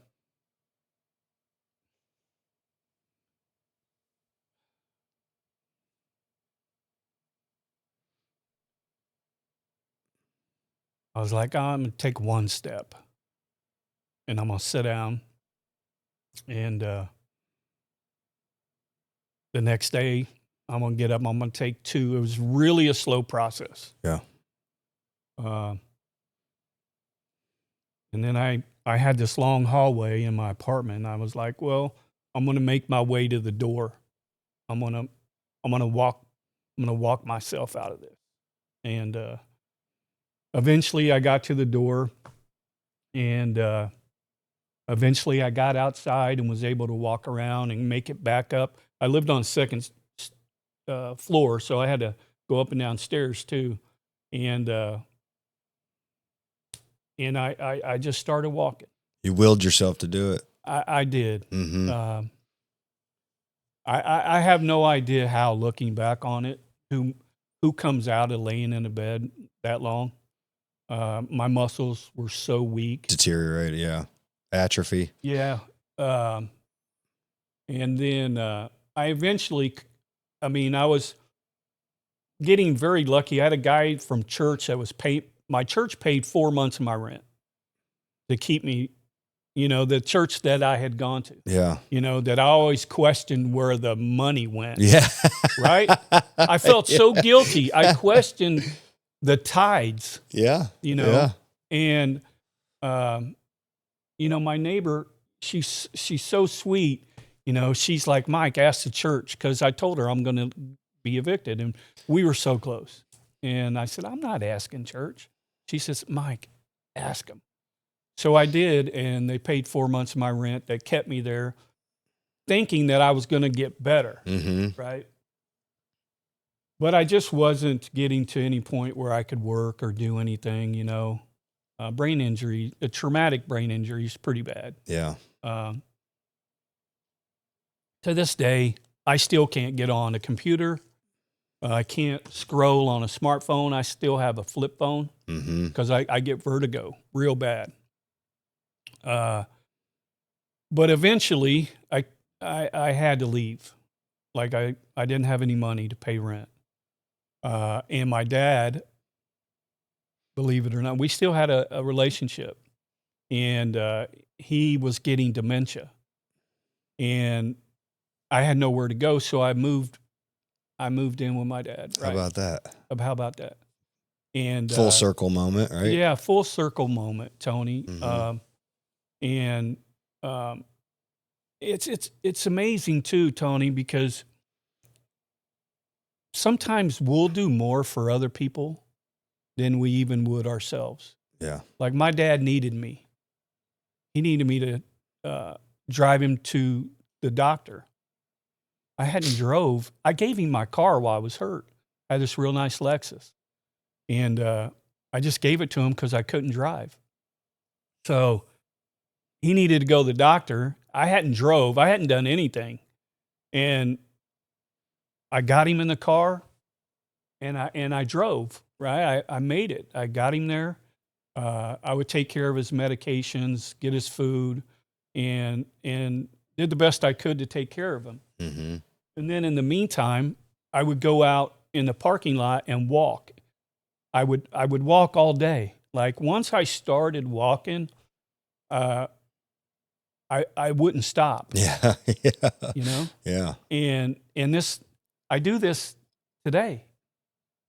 I was like, I'm going to take one step. And I'm going to sit down. And the next day, I'm going to get up. I'm going to take two. It was really a slow process. Yeah. And then I had this long hallway in my apartment. And I was like, well, I'm going to make my way to the door. I'm going to walk myself out of this. And eventually I got to the door, and eventually I got outside and was able to walk around and make it back up. I lived on the second floor, so I had to go up and down stairs too. And I just started walking. You willed yourself to do it. I did. I have no idea how, looking back on it, who comes out of laying in a bed that long. My muscles were so weak. Deteriorated, yeah. Atrophy. Yeah. And then I eventually, I was getting very lucky. I had a guy from church that was my church paid 4 months of my rent to keep me, the church that I had gone to. Yeah. That I always questioned where the money went. Yeah. Right? I felt so guilty. I questioned the tithes. Yeah. Yeah. And, my neighbor, she's so sweet. She's like, Mike, ask the church, because I told her I'm going to be evicted. And we were so close. And I said, I'm not asking church. She says, Mike, ask them. So I did, and they paid 4 months of my rent. They kept me there, thinking that I was going to get better, right? But I just wasn't getting to any point where I could work or do anything, brain injury, a traumatic brain injury is pretty bad. Yeah. To this day, I still can't get on a computer. I can't scroll on a smartphone. I still have a flip phone because I get vertigo real bad. But eventually, I had to leave. like I didn't have any money to pay rent. And my dad, believe it or not, we still had a relationship, and he was getting dementia, and I had nowhere to go, so I moved in with my dad. Right? How about that? How about that? And Full circle moment, right? Yeah, full circle moment, Tony. Mhm. And it's amazing too, Tony, because sometimes we'll do more for other people than we even would ourselves. Yeah. Like my dad needed me. He needed me to drive him to the doctor. I hadn't drove. I gave him my car while I was hurt. I had this real nice Lexus. And I just gave it to him because I couldn't drive. So he needed to go to the doctor. I hadn't drove. I hadn't done anything. And I got him in the car, and I drove, right? I made it. I got him there. I would take care of his medications, get his food, and did the best I could to take care of him. Mm-hmm. And then in the meantime, I would go out in the parking lot and walk. I would walk all day. Like once I started walking, I wouldn't stop. Yeah. Yeah. You know? Yeah. And this, I do this today.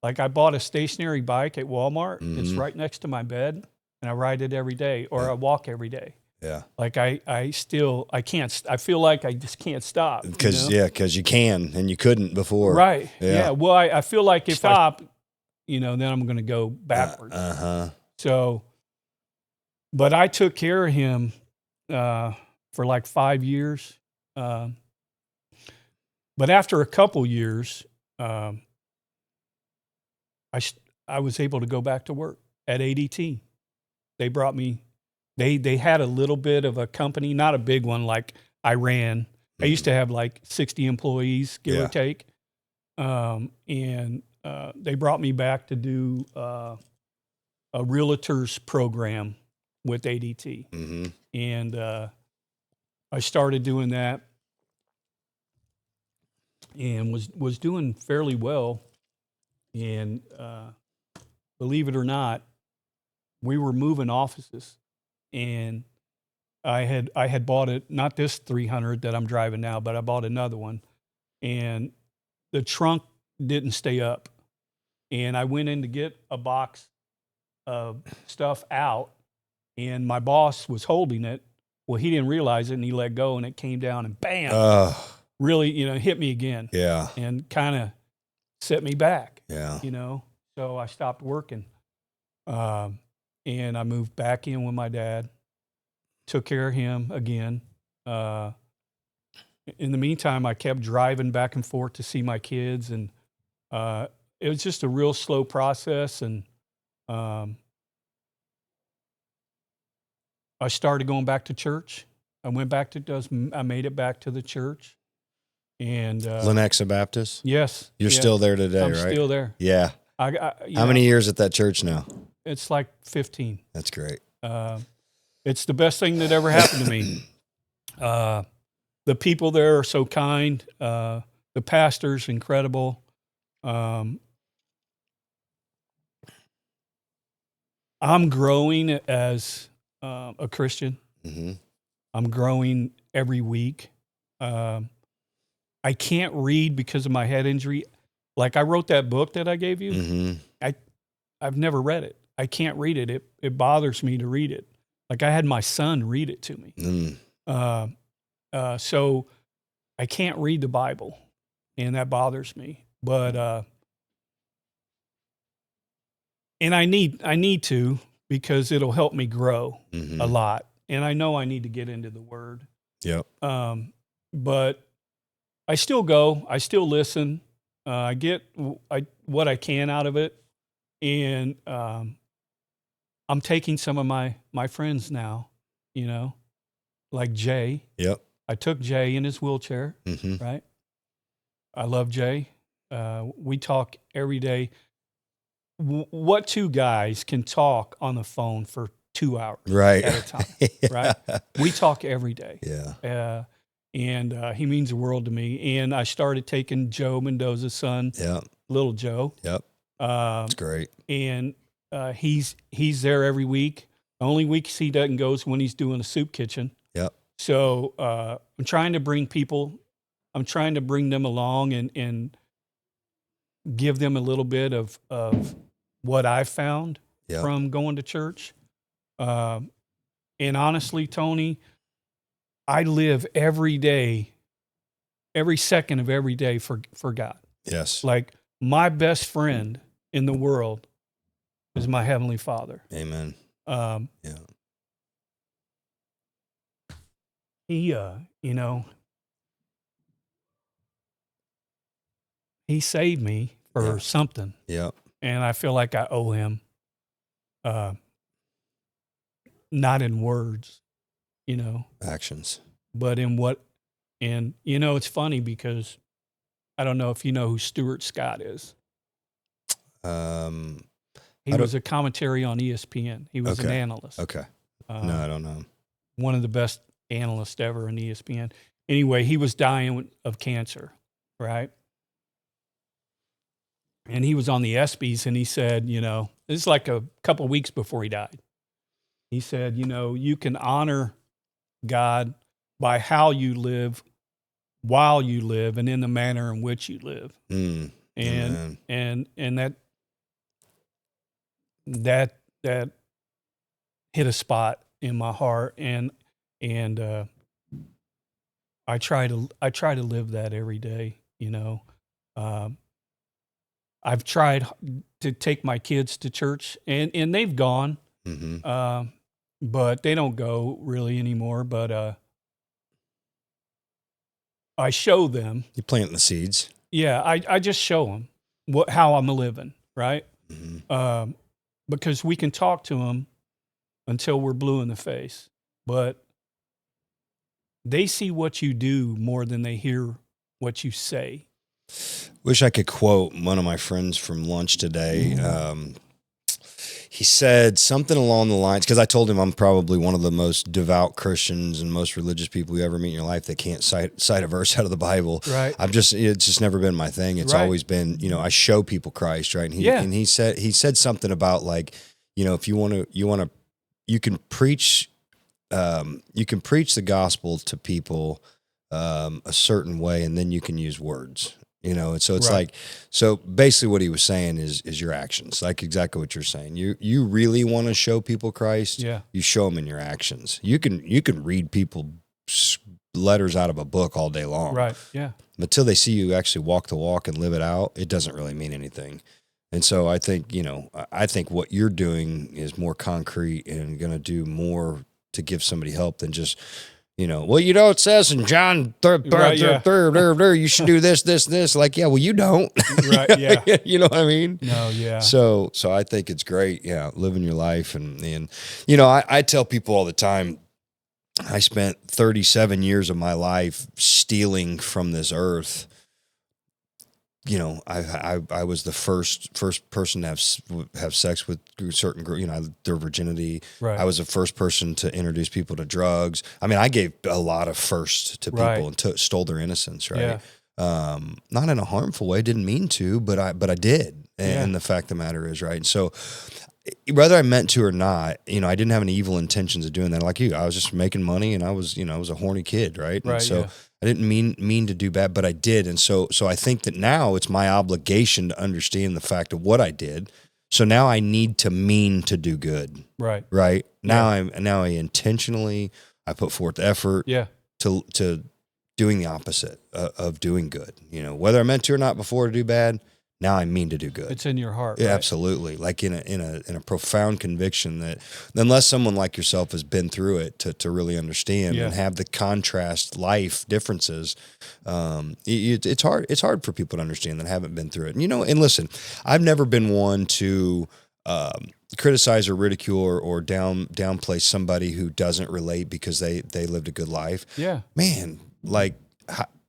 Like I bought a stationary bike at Walmart. Mhm. It's right next to my bed, and I ride it every day, or I walk every day. Yeah. Like I can't, I feel like I just can't stop. Because you know? because you can and you couldn't before. Right. Yeah. Yeah. Well, I feel like if I stop, then I'm going to go backwards. So, but I took care of him for like 5 years. But after a couple years, I was able to go back to work at ADT. They brought me. They had a little bit of a company, not a big one like I ran. I used to have like 60 employees, give or take. And they brought me back to do a realtor's program with ADT. Mm-hmm. And I started doing that and was doing fairly well. And believe it or not, we were moving offices. And I had bought it, not this 300 that I'm driving now, but I bought another one. And the trunk didn't stay up. And I went in to get a box of stuff out, and my boss was holding it. Well, he didn't realize it, and he let go, and it came down, and bam, really, hit me again. Yeah. And kind of set me back. Yeah. So I stopped working. And I moved back in with my dad, took care of him again. In the meantime, I kept driving back and forth to see my kids, and it was just a real slow process. And I started going back to church. I made it back to the church. And Lenexa Baptist? Yes. You're still there today, I'm right? still there. Yeah. How many years at that church now? It's like 15. That's great. It's the best thing that ever happened to me. The people there are so kind. The pastor's incredible. I'm growing as a Christian. Mm-hmm. I'm growing every week. I can't read because of my head injury. Like I wrote that book that I gave you. Mm-hmm. I've never read it. I can't read it. It bothers me to read it. Like I had my son read it to me. So I can't read the Bible, and that bothers me. But and I need to, because it'll help me grow a lot. And I know I need to get into the Word. Yep. But I still go. I still listen. I get what I can out of it, and I'm taking some of my friends now, like Jay. Yep. I took Jay in his wheelchair, right? I love Jay. We talk every day. What two guys can talk on the phone for 2 hours right. at a time, right? We talk every day. Yeah. and he means the world to me. And I started taking Joe Mendoza's son, little Joe. Yep. That's great. And he's there every week. The only weeks he doesn't go is when he's doing a soup kitchen. Yep. So I'm trying to bring them along and give them a little bit of what I found from going to church. And honestly, Tony, I live every day, every second of every day for God. Yes. Like my best friend in the world is my Heavenly Father. Amen. He, he saved me for something. Yep. And I feel like I owe him, not in words, actions, but in what, and, it's funny because I don't know if you know who Stuart Scott is. He was a commentary on ESPN. He was an analyst. Okay. No, I don't know. One of the best analysts ever in ESPN. Anyway, he was dying of cancer, right? And he was on the ESPYs, and he said, this is like a couple of weeks before he died. He said, you can honor God by how you live, while you live, and in the manner in which you live. And that hit a spot in my heart, and I try to live that every day. I've tried to take my kids to church, and they've gone, but they don't go really anymore. But I show them. You plant the seeds. Yeah, I just show them how I'm living, right? Because we can talk to them until we're blue in the face, but they see what you do more than they hear what you say. Wish I could quote one of my friends from lunch today. He said something along the lines, because I told him I'm probably one of the most devout Christians and most religious people you ever meet in your life that can't cite a verse out of the Bible. Right. It's just never been my thing. It's always been, I show people Christ, right? And he said something about, like, if you can preach the gospel to people a certain way, and then you can use words. And so it's like, so basically what he was saying is your actions, like exactly what you're saying. You really want to show people Christ. Yeah. You show them in your actions. You can read people letters out of a book all day long. Right. Yeah. But till they see you actually walk the walk and live it out, it doesn't really mean anything. And so I think, I think what you're doing is more concrete and going to do more to give somebody help than just, it says in John 3, you should do this. Like, yeah, well, you don't. Right, yeah. You know what I mean? No, yeah. So I think it's great, living your life. And I tell people all the time, I spent 37 years of my life stealing from this earth. I was the first person to have sex with certain girls, their virginity. Right. I was the first person to introduce people to drugs. I mean, I gave a lot of first to people and stole their innocence. Right. Yeah. Not in a harmful way. Didn't mean to, but I did. And the fact of the matter is, right. And so whether I meant to or not, I didn't have any evil intentions of doing that. Like you, I was just making money, and I was a horny kid. Right. And so I didn't mean to do bad, but I did. And so I think that now it's my obligation to understand the fact of what I did. So now I need to mean to do good. Right. Right. Now I intentionally, I put forth effort to doing the opposite of doing good. Whether I meant to or not before to do bad, now I mean to do good. It's in your heart. Yeah, right? Absolutely. Like in a profound conviction that unless someone like yourself has been through it to really understand and have the contrast life differences, it's hard. It's hard for people to understand that haven't been through it. And, and listen, I've never been one to criticize or ridicule or downplay somebody who doesn't relate because they lived a good life. Yeah, man, like.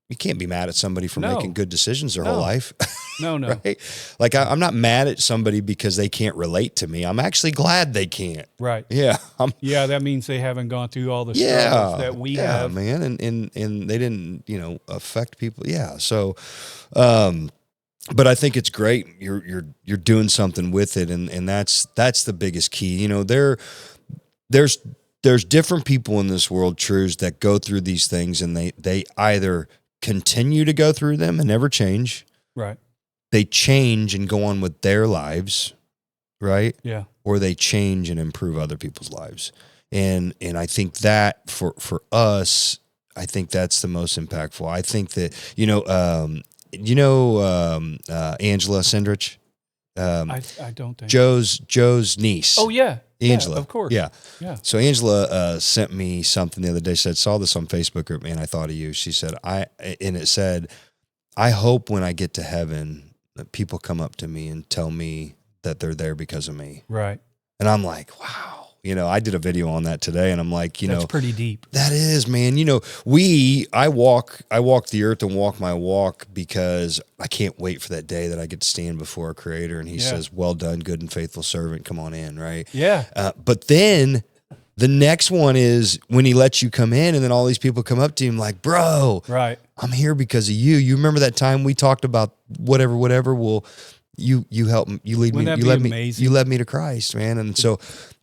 you can't be mad at somebody for No. making good decisions their No. whole life. No. Right? Like I'm not mad at somebody because they can't relate to me. I'm actually glad they can't. Right. Yeah. Yeah, that means they haven't gone through all the struggles that we have. Man. And they didn't, affect people. Yeah. So, but I think it's great. You're doing something with it. And that's the biggest key. There's different people in this world, Trues, that go through these things and they either continue to go through them and never change. Right. They change and go on with their lives, right? Yeah. Or they change and improve other people's lives. And I think that for us, I think that's the most impactful. I think that, Angela Sindrich? I don't think. Joe's niece. Oh, yeah. Angela. Yeah, of course. Yeah. Yeah. So Angela sent me something the other day, said, saw this on Facebook group, man, I thought of you. She said, it said, I hope when I get to heaven that people come up to me and tell me that they're there because of me. Right. And I'm like, wow. I did a video on that today and I'm like, That's pretty deep. That is, man. I walk the earth and walk my walk because I can't wait for that day that I get to stand before our Creator and He says, well done, good and faithful servant. Come on in, right? Yeah. But then the next one is when He lets you come in and then all these people come up to Him like, bro, right. I'm here because of you. You remember that time we talked about whatever? Well, you helped me, you lead me, you led me to Christ, man. And so,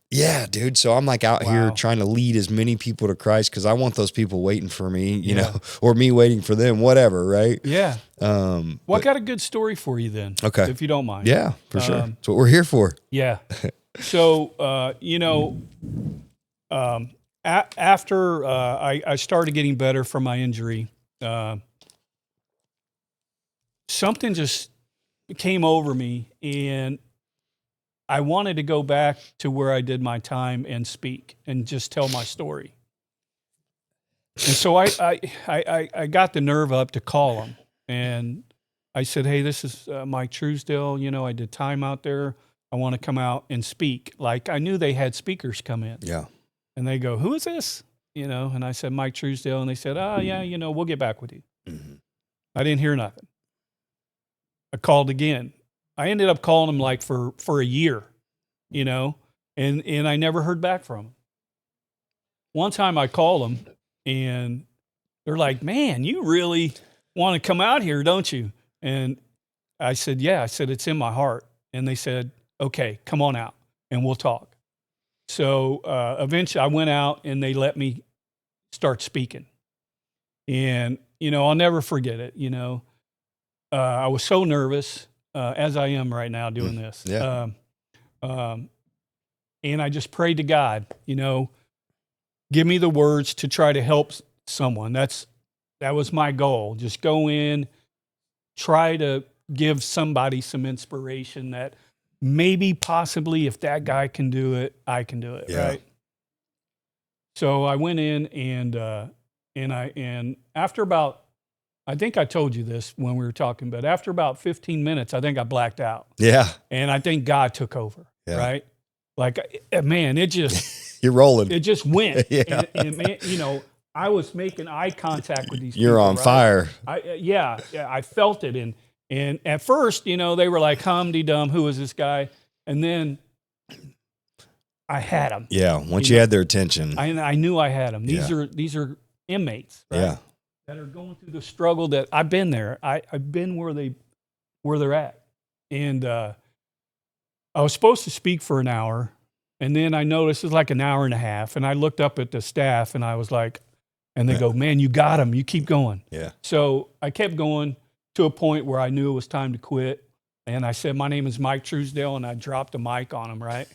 yeah, dude. So I'm like out here trying to lead as many people to Christ because I want those people waiting for me, you know, or me waiting for them, whatever, right? Yeah. I got a good story for you then. Okay. If you don't mind. Yeah, for sure. That's what we're here for. Yeah. So, after I started getting better from my injury, something just came over me and I wanted to go back to where I did my time and speak and just tell my story. And so I got the nerve up to call him and I said, hey, this is Mike Truesdell. I did time out there. I want to come out and speak. Like I knew they had speakers come in. Yeah. And they go, who is this? And I said, Mike Truesdell. And they said, oh yeah, we'll get back with you. Mm-hmm. I didn't hear nothing. I called again. I ended up calling them like for a year, and I never heard back from them. One time I called them and they're like, man, you really want to come out here, don't you? And I said, yeah. I said, it's in my heart. And they said, okay, come on out and we'll talk. So eventually I went out and they let me start speaking. And, I'll never forget it. I was so nervous. As I am right now doing this. Yeah. And I just prayed to God, give me the words to try to help someone. That was my goal. Just go in, try to give somebody some inspiration that maybe possibly if that guy can do it, I can do it. Yeah. Right. So I went in and after about, I think I told you this when we were talking, but after about 15 minutes, I think I blacked out. Yeah. And I think God took over, right? Like, man, it just... You're rolling. It just went. Yeah. And man, I was making eye contact with these people. You're on fire. I felt it. And at first, they were like, hum-de-dum, who is this guy? And then I had them. Yeah, once you had their attention. I knew I had them. These are inmates, right? Yeah. That are going through the struggle that I've been there. I've been where they're at. And I was supposed to speak for an hour. And then I noticed it's like an hour and a half. And I looked up at the staff and I was like, and they go, man, you got him. You keep going. Yeah. So I kept going to a point where I knew it was time to quit. And I said, my name is Mike Truesdell. And I dropped the mic on him, right?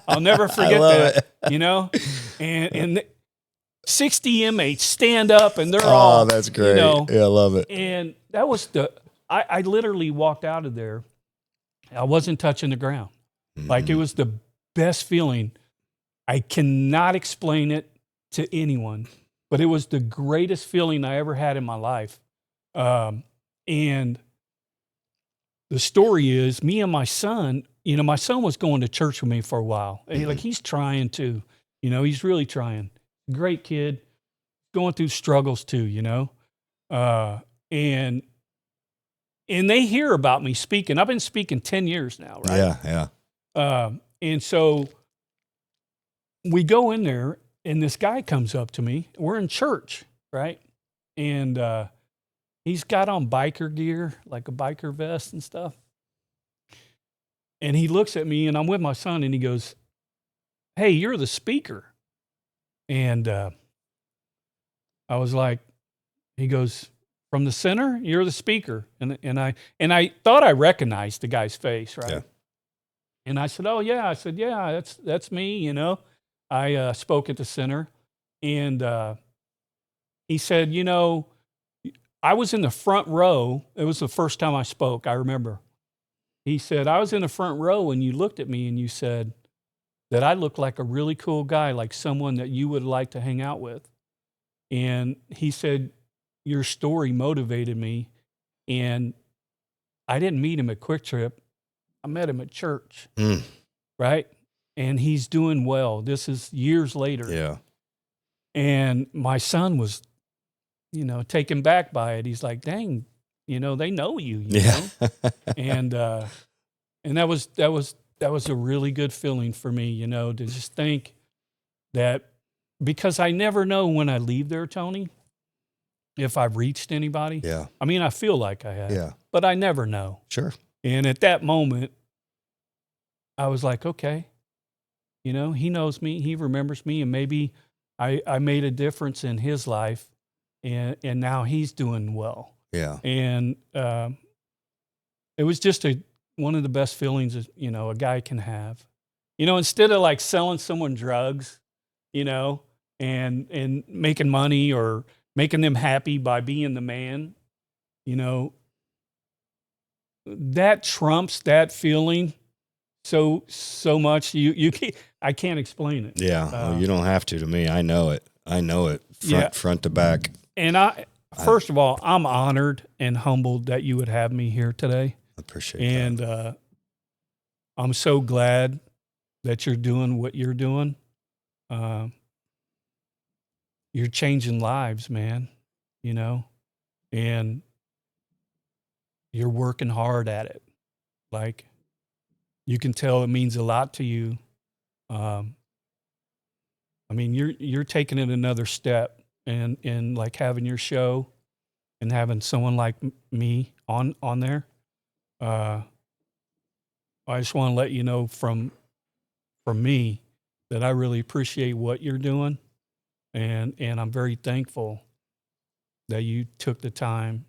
I'll never forget that, and 60 inmates stand up and they're all, that's great. Yeah, I love it. And that was I literally walked out of there. I wasn't touching the ground. Mm-hmm. Like it was the best feeling. I cannot explain it to anyone, but it was the greatest feeling I ever had in my life. And the story is me and my son, my son was going to church with me for a while. Mm-hmm. Like he's trying to, he's really trying. Great kid, going through struggles too, and they hear about me speaking. I've been speaking 10 years now, right? Yeah. And so we go in there, and this guy comes up to me. We're in church, right? And he's got on biker gear, like a biker vest and stuff. And he looks at me, and I'm with my son, and he goes, "Hey, you're the speaker." And I was like, he goes, "From the center, you're the speaker." And I thought I recognized the guy's face, right? Yeah. And I said, "Oh yeah." I said, "Yeah, that's me." You know, I spoke at the center, and he said, "You know, I was in the front row. It was the first time I spoke. I remember." He said, "I was in the front row, and you looked at me, and you said that I look like a really cool guy, like someone that you would like to hang out with." And he said, "Your story motivated me." And I didn't meet him at Quick Trip. I met him at church, right? And he's doing well. This is years later. Yeah. And my son was, taken back by it. He's like, "Dang, they know you, you know?" And that was a really good feeling for me, to just think that, because I never know when I leave there, Tony, if I've reached anybody. Yeah. I mean, I feel like I have, Yeah. but I never know. Sure. And at that moment, I was like, okay, he knows me, he remembers me, and maybe I made a difference in his life, and now he's doing well. Yeah. And it was just one of the best feelings a guy can have. Instead of like selling someone drugs, and making money or making them happy by being the man, that trumps that feeling so much. I can't explain it. Yeah. Well, you don't have to me. I know it. Front to back. And first of all, I'm honored and humbled that you would have me here today. I appreciate and, that. And I'm so glad that you're doing what you're doing. You're changing lives, man, and you're working hard at it. Like, you can tell it means a lot to you. I mean, you're taking it another step, and like having your show and having someone like me on there. I just want to let you know from me that I really appreciate what you're doing, and I'm very thankful that you took the time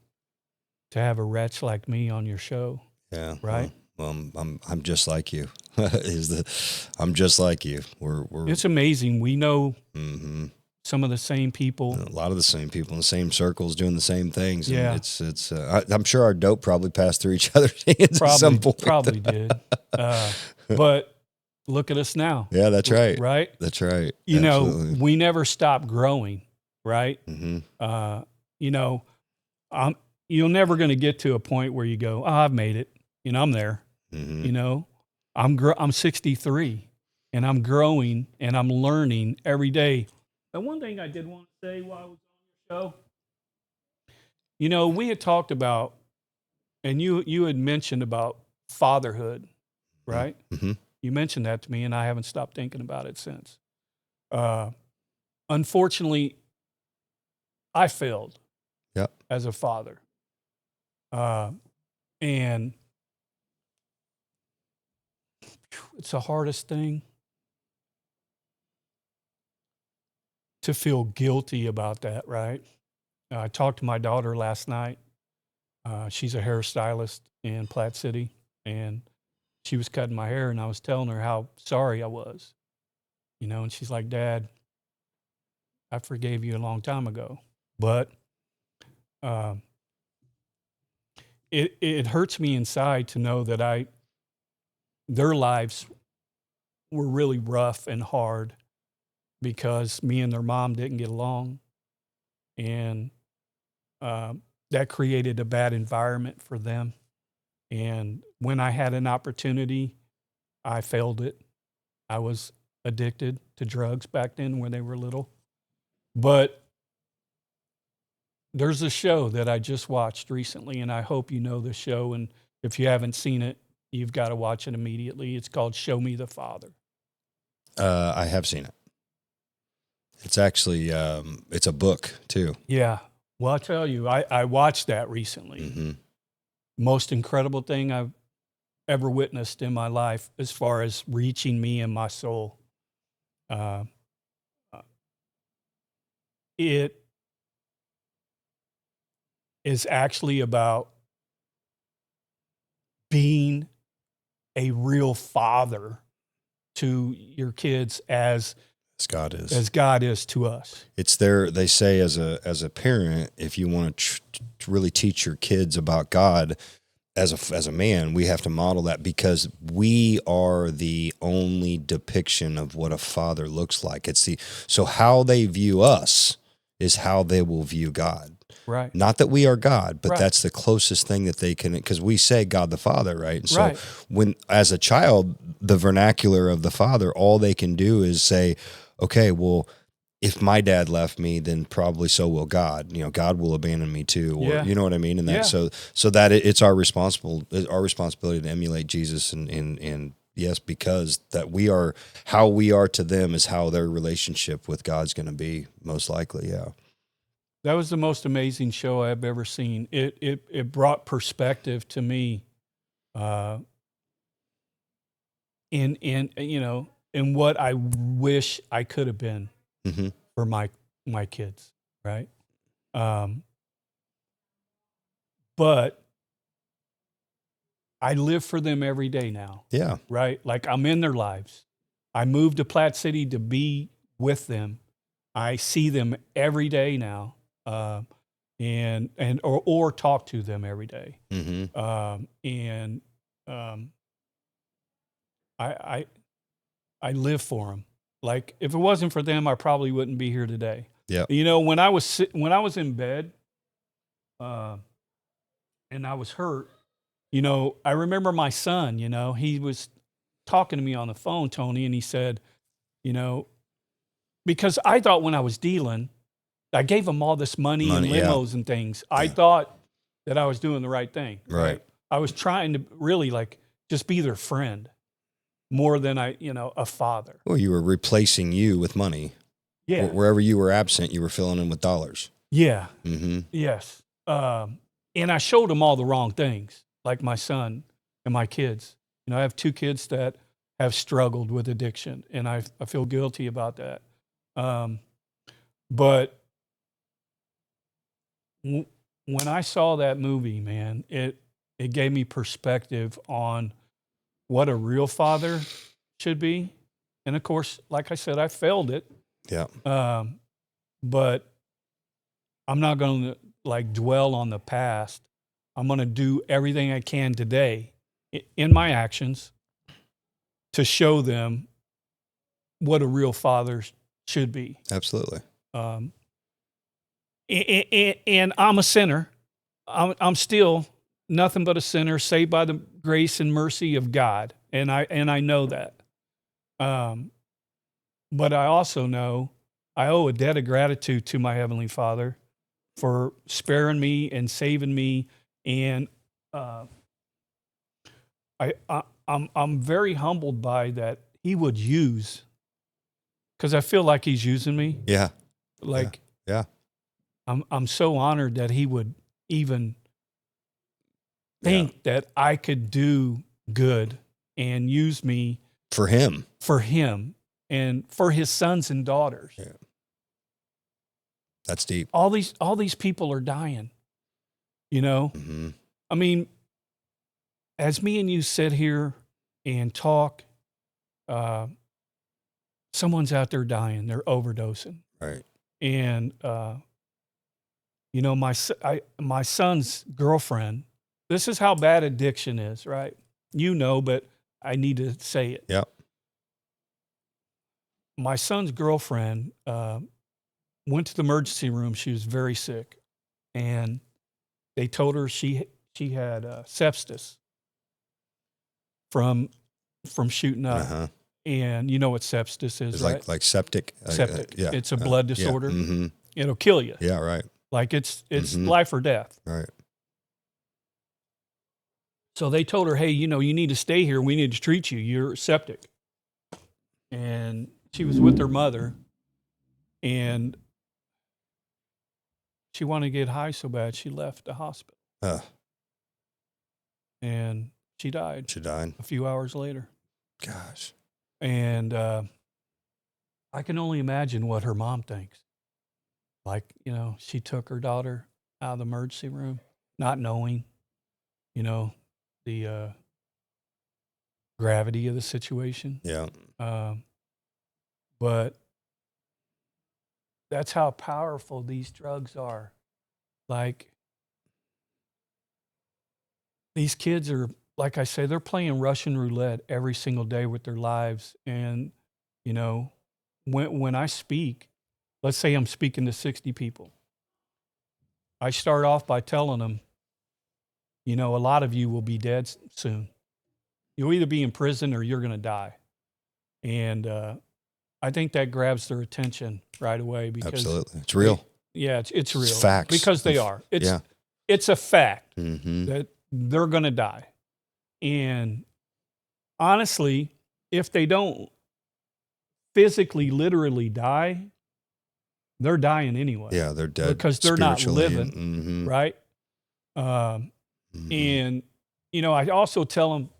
to have a wretch like me on your show. Yeah. Right. Well, I'm just like you. I'm just like you. We're It's amazing. We know mm-hmm. some of the same people. A lot of the same people in the same circles doing the same things. And Yeah. it's I'm sure our dope probably passed through each other's hands at some point. Probably did. But look at us now. Yeah, that's right. Right. That's right. Absolutely. We never stop growing. Right. Mm-hmm. You're never going to get to a point where you go, "Oh, I've made it. I'm there." Mm-hmm. I'm 63, and I'm growing, and I'm learning every day. And one thing I did want to say while I was on your show, we had talked about, and you had mentioned about fatherhood, right? Mm-hmm. You mentioned that to me, and I haven't stopped thinking about it since. Unfortunately, I failed. Yep. As a father. And it's the hardest thing to feel guilty about that, right? I talked to my daughter last night. She's a hairstylist in Platte City, and she was cutting my hair, and I was telling her how sorry I was, and she's like, "Dad, I forgave you a long time ago." But it hurts me inside to know that their lives were really rough and hard because me and their mom didn't get along, and that created a bad environment for them. And when I had an opportunity, I failed it. I was addicted to drugs back then when they were little. But there's a show that I just watched recently, and I hope you know the show. And if you haven't seen it, you've got to watch it immediately. It's called Show Me the Father. I have seen it. It's actually, it's a book too. Yeah. Well, I'll tell you, I watched that recently. Mm-hmm. Most incredible thing I've ever witnessed in my life as far as reaching me and my soul. It is actually about being a real father to your kids as God is. As God is to us. It's there. They say as a parent, if you want to really teach your kids about God, as a man, we have to model that, because we are the only depiction of what a father looks like. So how they view us is how they will view God. Right. Not that we are God, but right. that's the closest thing that they can, because we say God the Father, right? And so right. when, as a child, the vernacular of the Father, all they can do is say, okay, well, if my dad left me, then probably so will God. God will abandon me too, or yeah. you know what I mean. And that, yeah. so that it's our responsibility to emulate Jesus, and yes, because that we are how we are to them is how their relationship with God's going to be, most likely. Yeah. That was the most amazing show I've ever seen. It brought perspective to me, in what I wish I could have been Mm-hmm. for my kids, right? But I live for them every day now. Yeah. Right? Like, I'm in their lives. I moved to Platte City to be with them. I see them every day now, or talk to them every day. Mm-hmm. I live for them. Like, if it wasn't for them, I probably wouldn't be here today. Yeah. When I was in bed, and I was hurt, I remember my son. He was talking to me on the phone, Tony, and he said, because I thought when I was dealing, I gave him all this money and limos and things. I thought that I was doing the right thing. Right. I was trying to really just be their friend more than a father. Well, you were replacing you with money. Yeah. Wherever you were absent, you were filling in with dollars. Yeah. Mm-hmm. Yes. And I showed them all the wrong things, like my son and my kids. I have 2 kids that have struggled with addiction, and I feel guilty about that. But when I saw that movie, man, it gave me perspective on what a real father should be. And of course, like I said, I failed it. Yeah. But I'm not going to dwell on the past. I'm going to do everything I can today in my actions to show them what a real father should be. Absolutely. And I'm a sinner. I'm still nothing but a sinner, saved by the grace and mercy of God, and I know that. But I also know I owe a debt of gratitude to my Heavenly Father for sparing me and saving me, and I'm very humbled by that He would use, because I feel like He's using me. Yeah. Yeah. I'm so honored that He would even think that I could do good and use me for Him and for His sons and daughters. Yeah. That's deep. All these people are dying, Mm-hmm. I mean, as me and you sit here and talk, someone's out there dying. They're overdosing. Right. And, my son's girlfriend, this is how bad addiction is, right? But I need to say it. Yep. My son's girlfriend went to the emergency room. She was very sick, and they told her she had sepsis from shooting up. Uh-huh. And you know what sepsis is, it's right? like septic. Septic. Yeah. It's a blood disorder. Yeah. Mm-hmm. It'll kill you. Yeah. Right. Like it's life or death. Right. So they told her, hey, you need to stay here. We need to treat you. You're septic. And she was with her mother, and she wanted to get high so bad she left the hospital. And she died. She died a few hours later. Gosh. And I can only imagine what her mom thinks. Like, she took her daughter out of the emergency room, not knowing, the gravity of the situation. Yeah. But that's how powerful these drugs are. Like, these kids are, like I say, they're playing Russian roulette every single day with their lives. And, when I speak, let's say I'm speaking to 60 people. I start off by telling them, a lot of you will be dead soon. You'll either be in prison or you're going to die. And I think that grabs their attention right away because absolutely, it's real. It's real. It's facts. Because they are. It's a fact that they're going to die. And honestly, if they don't physically, literally die, they're dying anyway. Yeah, they're dead because they're not living, right? And I also tell them,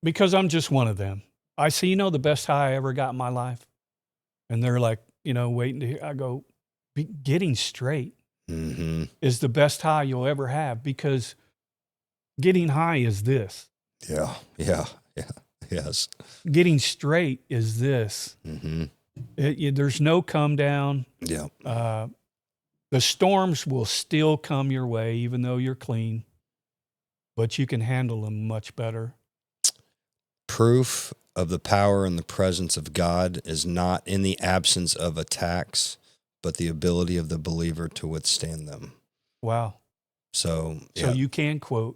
because I'm just one of them. I say, the best high I ever got in my life, and they're like, waiting to hear. I go, getting straight is the best high you'll ever have, because getting high is this. Yeah. Yes. Getting straight is this. There's no come down. Yeah. The storms will still come your way, even though you're clean, but you can handle them much better. Proof of the power and the presence of God is not in the absence of attacks, but the ability of the believer to withstand them. Wow. So you can quote.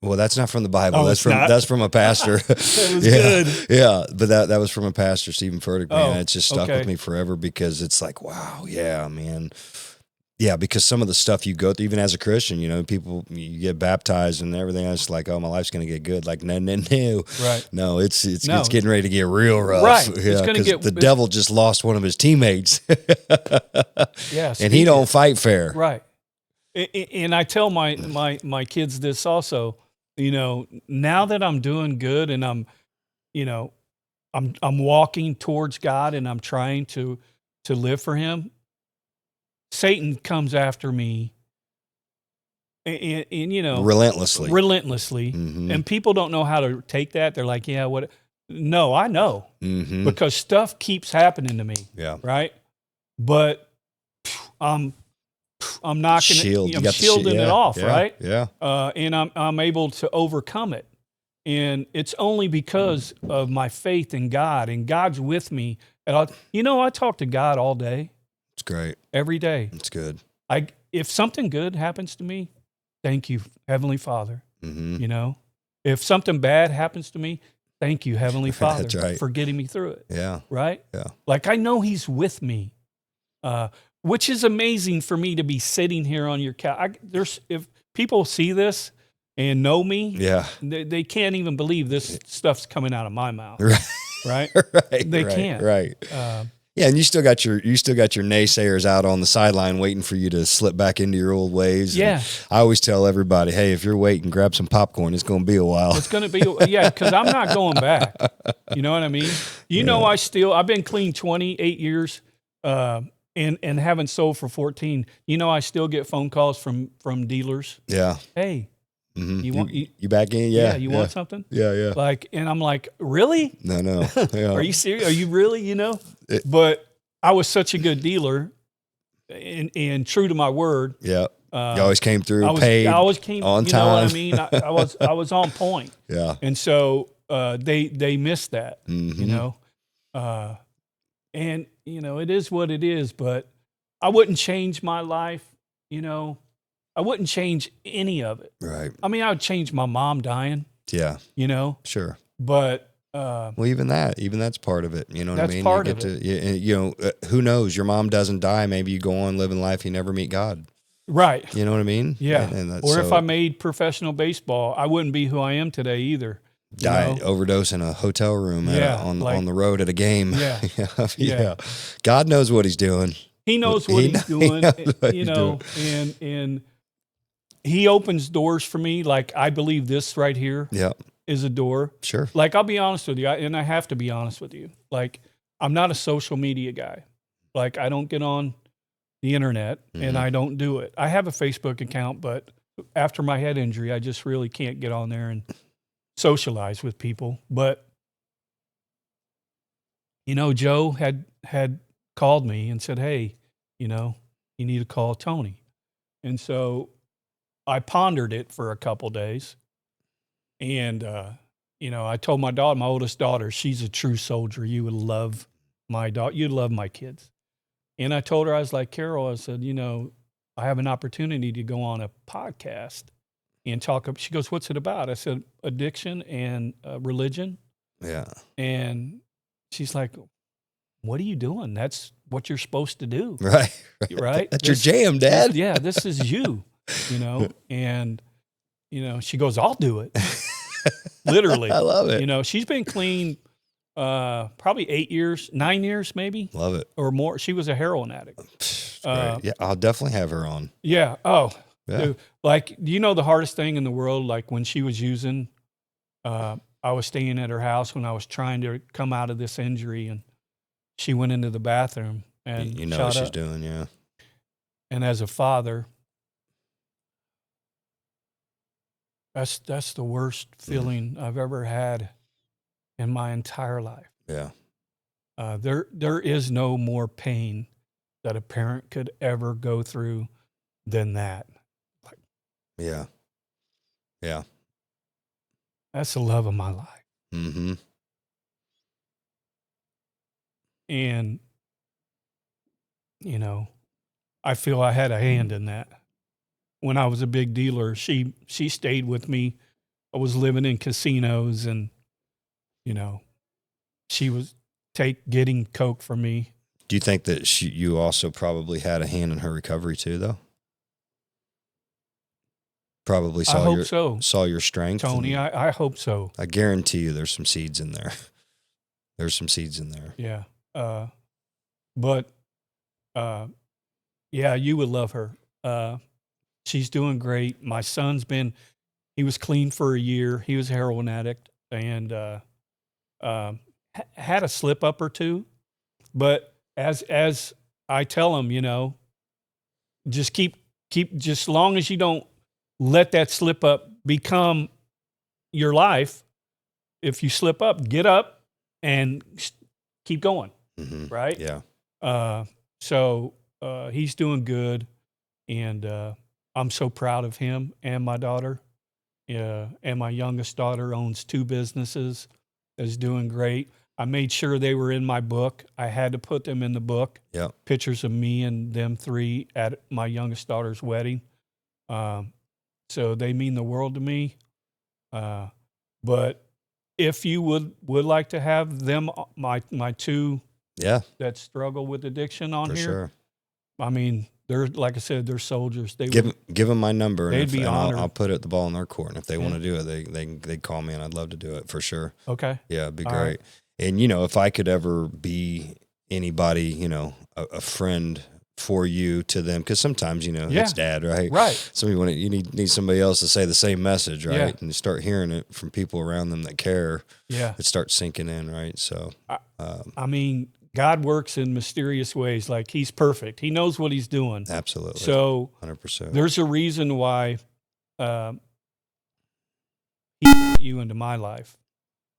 Well, that's not from the Bible. Oh, that's from a pastor. That was good. Yeah, but that was from a pastor, Stephen Furtick, man. Oh, It's just stuck with me forever, because it's like, wow, yeah, man. Yeah, because some of the stuff you go through, even as a Christian, people, you get baptized and everything else, like, oh, my life's going to get good. Like, no. Right. No, it's getting ready to get real rough. Right. Yeah, It's going to get... the devil just lost one of his teammates. Yes. And he don't fight fair. Right. And I tell my kids this also, now that I'm doing good and I'm walking towards God and I'm trying to live for him, Satan comes after me and relentlessly. And people don't know how to take that. They're like, yeah, what? No, I know, because stuff keeps happening to me. Yeah. Right. But I'm knocking Shield. I'm shielding it off. Yeah, right. Yeah. And I'm able to overcome it. And it's only because of my faith in God, and God's with me. And I talk to God all day. It's great. Every day. It's good. If something good happens to me, thank you, Heavenly Father. If something bad happens to me, thank you, Heavenly Father, That's right. for getting me through it. Yeah. Right? Yeah. Like, I know he's with me, which is amazing for me to be sitting here on your couch. If people see this and know me, yeah, they can't even believe this stuff's coming out of my mouth. Right? They can't. Right. Yeah, and you still got your naysayers out on the sideline waiting for you to slip back into your old ways. Yeah. And I always tell everybody, hey, if you're waiting, grab some popcorn. It's going to be a while. It's going to be, because I'm not going back. You know what I mean? I've been clean 28 years and haven't sold for 14. I still get phone calls from dealers. Yeah. Hey, you back in? Yeah. You want something? Yeah. And I'm like, really? No. Yeah. Are you serious? Are you really? But I was such a good dealer and true to my word. Yeah. You always came through, paid. I always came on time. You know what I mean? I was on point. Yeah. And so they missed that. And it is what it is. But I wouldn't change my life. I wouldn't change any of it. Right. I mean, I would change my mom dying. Yeah. You know? Sure. But Well, even that's part of it. You know what I mean? Part you of get it. to, who knows? Your mom doesn't die. Maybe you go on living life. You never meet God. Right. You know what I mean? Yeah. And that's, or if I made professional baseball, I wouldn't be who I am today either. Overdose in a hotel room on the road at a game. Yeah. Yeah. God knows what he's doing. He knows what he's doing, and he opens doors for me. Like, I believe this right here is a door. Sure. Like, I'll be honest with you, and I have to be honest with you. Like, I'm not a social media guy. Like, I don't get on the internet, and I don't do it. I have a Facebook account, but after my head injury, I just really can't get on there and socialize with people. But, Joe had called me and said, hey, you need to call Tony. And so I pondered it for a couple days. And, I told my oldest daughter, she's a true soldier. You would love my daughter. You'd love my kids. And I told her, I was like, Carol, I said, I have an opportunity to go on a podcast and talk. She goes, what's it about? I said, addiction and religion. Yeah. And she's like, what are you doing? That's what you're supposed to do. Right. That's your jam, Dad. This is you, and, she goes, I'll do it. Literally. I love it. She's been clean probably 9 years maybe. Love it. Or more. She was a heroin addict. Yeah, I'll definitely have her on. Yeah. Oh, yeah. Dude, like, the hardest thing in the world, like when she was using, I was staying at her house when I was trying to come out of this injury, and she went into the bathroom and you know what she's doing, yeah. And as a father, that's the worst feeling I've ever had in my entire life. Yeah. There is no more pain that a parent could ever go through than that. Yeah. Yeah. That's the love of my life. Mm-hmm. And, I feel I had a hand in that. When I was a big dealer, she stayed with me. I was living in casinos, and, she was getting coke for me. Do you think that you also probably had a hand in her recovery too, though? Probably saw your strength. Tony, I hope so. I guarantee you there's some seeds in there. There's some seeds in there. Yeah. Yeah, you would love her. She's doing great. My son's he was clean for a year. He was a heroin addict, and had a slip up or two. But as I tell him, just keep just long as you don't let that slip up become your life. If you slip up, get up and keep going. Mm-hmm. Right? Yeah. So he's doing good, and I'm so proud of him and my daughter. And my youngest daughter owns 2 businesses, is doing great. I made sure they were in my book. I had to put them in the book. Yeah. Pictures of me and them 3 at my youngest daughter's wedding. So they mean the world to me. But if you would like to have them, my 2 that struggle with addiction on for here, sure. I mean, they're, like I said, they're soldiers. They give them my number, and I'll put the ball in their court. And if they want to do it, they call me, and I'd love to do it for sure. Okay. Yeah, it'd be All great. right. And if I could ever be anybody, a friend for you to them, because sometimes it's Dad, right? Right. Somebody you need somebody else to say the same message, right? Yeah. And you start hearing it from people around them that care. Yeah. It starts sinking in, right? So, I mean, God works in mysterious ways. Like, he's perfect. He knows what he's doing. absolutely. So 100%. there's a reason why he brought you into my life.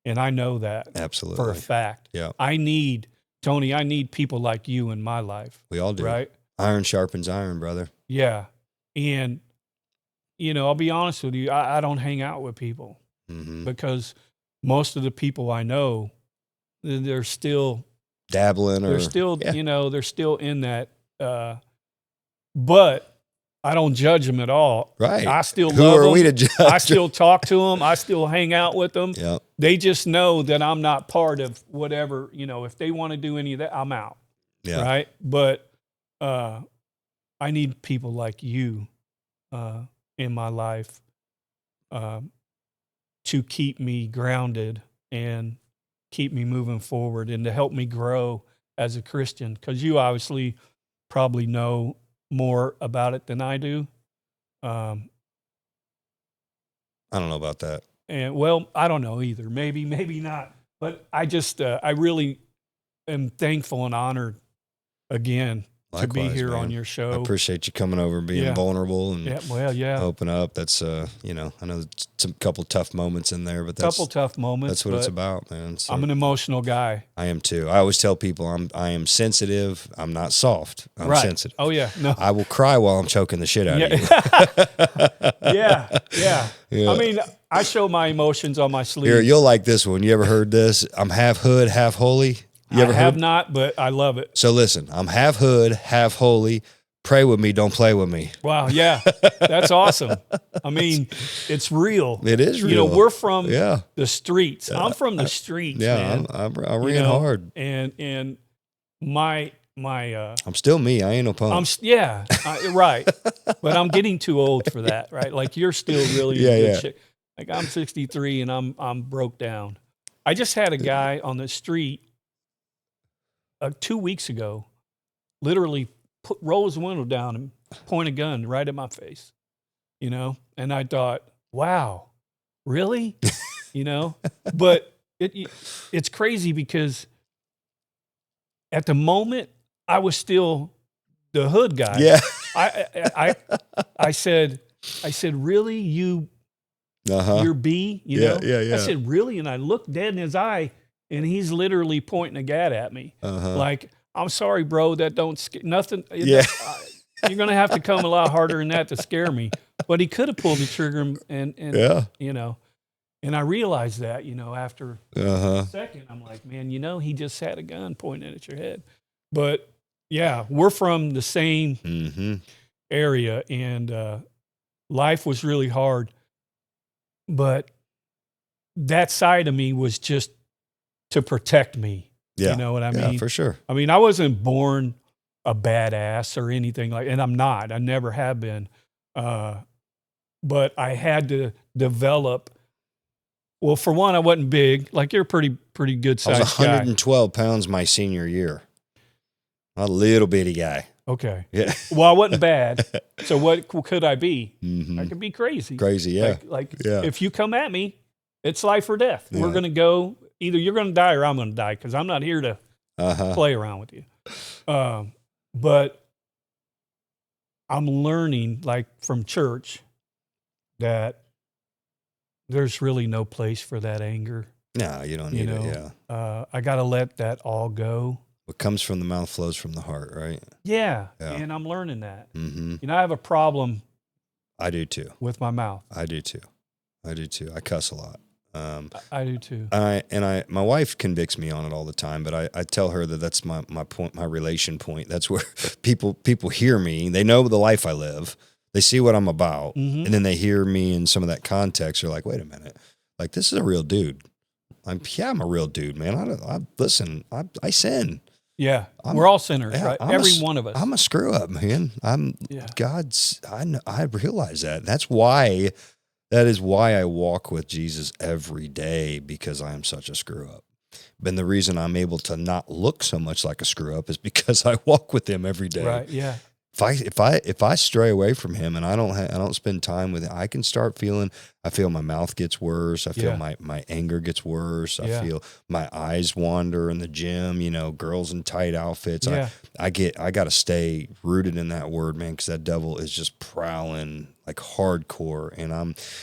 And I know that Absolutely. for a fact. Yeah. I need people like you in my life. We all do. Right? Iron sharpens iron, brother. Yeah. And, I'll be honest with you, I don't hang out with people because most of the people I know, they're still dabbling, they're still in that. But I don't judge them at all. Right. I still Who love are them. we to judge? I still talk to them. I still hang out with them. Yep. They just know that I'm not part of whatever, if they want to do any of that, I'm out. Yeah. Right. But I need people like you in my life to keep me grounded and keep me moving forward and to help me grow as a Christian. Because you obviously probably know more about it than I do. I don't know about that. And well, I don't know either. Maybe not. But I just, I really am thankful and honored again to be Likewise, here man. on your show. I appreciate you coming over and being Yeah. vulnerable and open up. That's I know there's some couple tough moments in there, but that's couple tough moments. That's what it's about, man. So I'm an emotional guy. I am too. I always tell people I am sensitive. I'm not soft. I'm Right. sensitive. Oh yeah. No. I will cry while I'm choking the shit out of you. Yeah. Yeah. I mean, I show my emotions on my sleeve. Here, you'll like this one. You ever heard this? I'm half hood, half holy. You ever I have heard? not, but I love it. So listen, I'm half hood, half holy. Pray with me, don't play with me. Wow, yeah, that's awesome. I mean, it's real. It is real. We're from Yeah. the streets. I'm from the streets, Yeah, man. I ran hard. And my I'm still me. I ain't no punk. right. But I'm getting too old for that, right? Like you're still really in good shape. Like I'm 63 and I'm broke down. I just had a guy on the street 2 weeks ago, literally roll his window down and point a gun right at my face, and I thought, wow, really? But it's crazy because at the moment I was still the hood guy. Yeah. I said, really? You're B, Yeah. I said, really? And I looked dead in his eye and he's literally pointing a gat at me. Like, I'm sorry, bro, that don't scare nothing. Yeah. You're going to have to come a lot harder than that to scare me. But he could have pulled the trigger and and I realized that, after a second, I'm like, man, he just had a gun pointing at your head. But yeah, we're from the same area and life was really hard. But that side of me was just to protect me. Yeah. You know what I mean? Yeah, for sure. I mean, I wasn't born a badass or anything and I'm not. I never have been. But I had to develop. Well, for one, I wasn't big. Like you're a pretty good I size was guy. 112 pounds my senior year. A little bitty guy. Okay. Yeah. Well, I wasn't bad. So what could I be? Mm-hmm. I could be crazy. Crazy, yeah. Like if you come at me, it's life or death. Yeah. We're going to go, either you're going to die or I'm going to die because I'm not here to play around with you. But I'm learning, like from church, that there's really no place for that anger. No, you don't need it, yeah. I got to let that all go. What comes from the mouth flows from the heart, right? Yeah. And I'm learning that. Mm-hmm. I have a problem. I do too. With my mouth. I do too. I cuss a lot. I do too. And my wife convicts me on it all the time, but I tell her that that's my point, my relation point. That's where people hear me. They know the life I live. They see what I'm about. And then they hear me in some of that context. They're like, wait a minute. Like, this is a real dude. I'm a real dude, man. Listen, I sin. Yeah. We're all sinners, right? Every one of us. I'm a screw up, man. I realize that. That is why I walk with Jesus every day, because I am such a screw up. And the reason I'm able to not look so much like a screw up is because I walk with him every day. Right. Yeah. If I stray away from him and I don't spend time with him, I can start feeling. I feel my mouth gets worse. I feel my anger gets worse. I feel my eyes wander in the gym. Girls in tight outfits. Yeah. I got to stay rooted in that word, man, because that devil is just prowling like hardcore,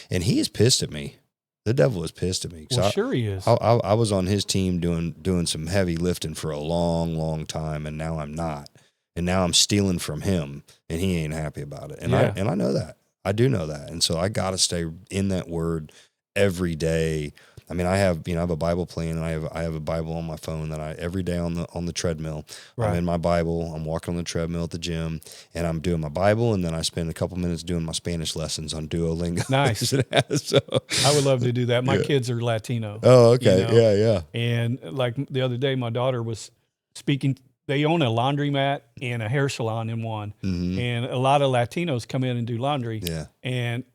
and he is pissed at me. The devil is pissed at me. Well, sure he is. I was on his team doing some heavy lifting for a long, long time, and now I'm not. And now I'm stealing from him, and he ain't happy about it. And I know that. I do know that. And so I got to stay in that word every day. I mean, I have a Bible plan, and I have a Bible on my phone that every day on the treadmill. Right. I'm in my Bible. I'm walking on the treadmill at the gym, and I'm doing my Bible, and then I spend a couple minutes doing my Spanish lessons on Duolingo. Nice. So, I would love to do that. My kids are Latino. Oh, okay. You know? Yeah. And like the other day, my daughter was speaking. They own a laundromat and a hair salon in one, and a lot of Latinos come in and do laundry. Yeah. And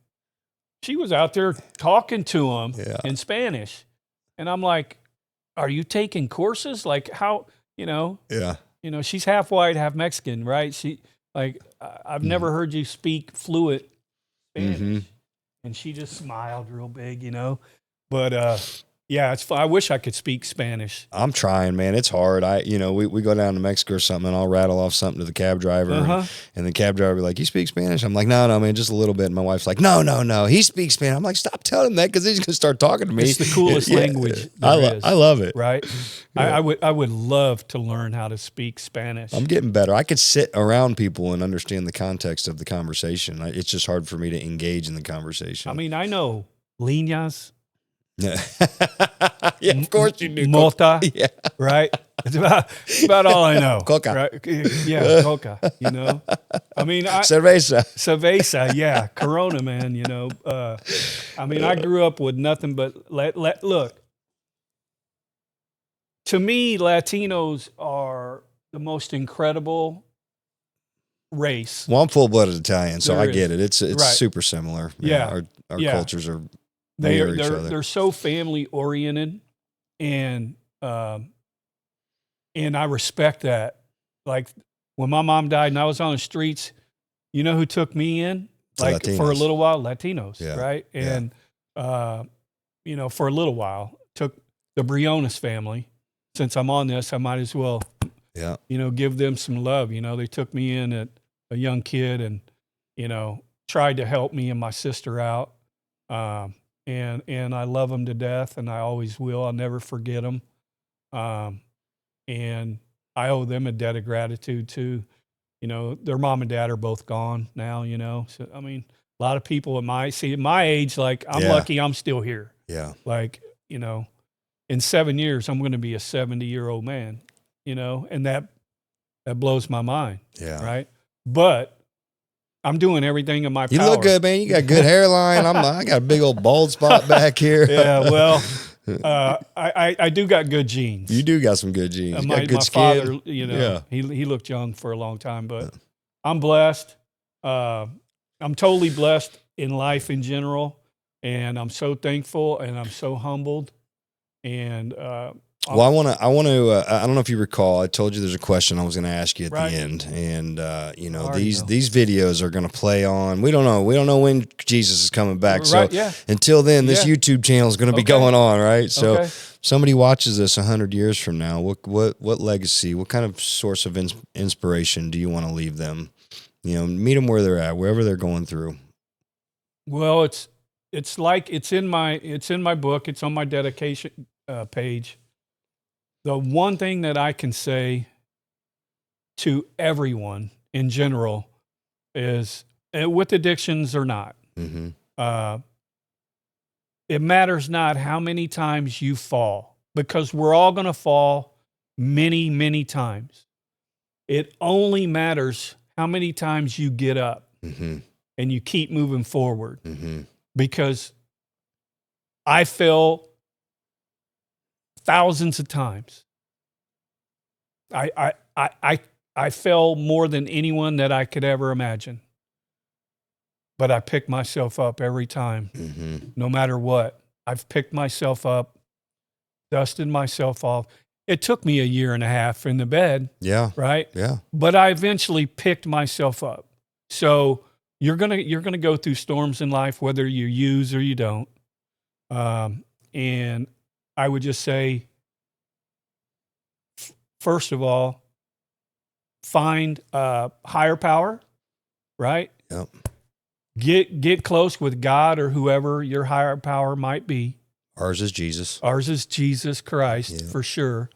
she was out there talking to them in Spanish. And I'm like, are you taking courses? Like how, she's half white, half Mexican, right? I've never heard you speak fluent Spanish. And she just smiled real big, But I wish I could speak Spanish. I'm trying, man. It's hard. We go down to Mexico or something, and I'll rattle off something to the cab driver, and the cab driver will be like, "You speak Spanish?" I'm like, "No, man, just a little bit." And my wife's like, "No, he speaks Spanish." I'm like, "Stop telling him that, because he's gonna start talking to me." It's the coolest language there is. I love it. Right? Yeah. I would love to learn how to speak Spanish. I'm getting better. I could sit around people and understand the context of the conversation. It's just hard for me to engage in the conversation. I mean, I know líneas. Yeah, of course you do. Mota, yeah, right? It's about all I know. Coca. Right? Yeah, coca, I mean, cerveza, yeah, Corona, man, I mean, I grew up with nothing but, look, to me, Latinos are the most incredible race. Well, I'm full-blooded Italian, so I get it. It's right. super similar. Yeah. Our cultures are They're so family oriented, and I respect that. Like when my mom died and I was on the streets, you know who took me in? Like Latinos. For a little while, Latinos, yeah. right? And for a little while, took the Briones family. Since I'm on this, I might as well, give them some love. They took me in at a young kid, and tried to help me and my sister out. And I love them to death, and I always will. I'll never forget them. And I owe them a debt of gratitude too. Their mom and dad are both gone now, So, I mean, a lot of people at my age, like, I'm lucky I'm still here. Yeah. Like, in 7 years, I'm going to be a 70-year-old man, and that blows my mind. Yeah. Right. But I'm doing everything in my power. You look good, man. You got a good hairline. I got a big old bald spot back here. Yeah, well, I do got good genes. You do got some good genes. You got good my skin. Father, he looked young for a long time, but I'm blessed. I'm totally blessed in life in general, and I'm so thankful, and I'm so humbled. And well, I want to. I don't know if you recall. I told you there's a question I was going to ask you at the end, and these videos are going to play on. We don't know when Jesus is coming back. Right, so until then, this YouTube channel is going to be going on, right? So somebody watches this 100 years from now. What legacy? What kind of source of inspiration do you want to leave them? Meet them where they're at, wherever they're going through. Well, it's in my book. It's on my dedication page. The one thing that I can say to everyone in general is, with addictions or not, it matters not how many times you fall, because we're all going to fall many, many times. It only matters how many times you get up and you keep moving forward. Because I fell thousands of times. I fell more than anyone that I could ever imagine. But I picked myself up every time, no matter what. I've picked myself up, dusted myself off. It took me 1.5 years in the bed. Yeah. Right? Yeah. But I eventually picked myself up. So you're gonna go through storms in life, whether you use or you don't. And I would just say, first of all, find higher power, right? Yep. Get close with God or whoever your higher power might be. Ours is Jesus. Ours is Jesus Christ, for sure.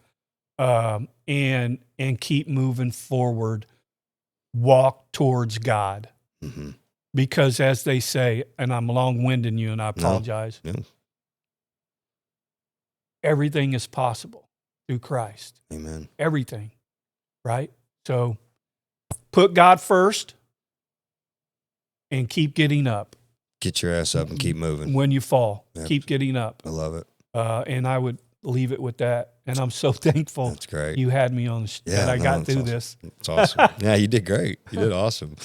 And keep moving forward. Walk towards God. Because as they say, and I'm long-winding you, and I apologize. No. everything is possible through Christ. Amen. Everything, right? So put God first and keep getting up. Get your ass up and keep moving. When you fall, Yep. keep getting up. I love it. And I would leave it with that. And I'm so thankful That's great. you had me on that I got through awesome. this. It's awesome. Yeah, you did great. You did awesome.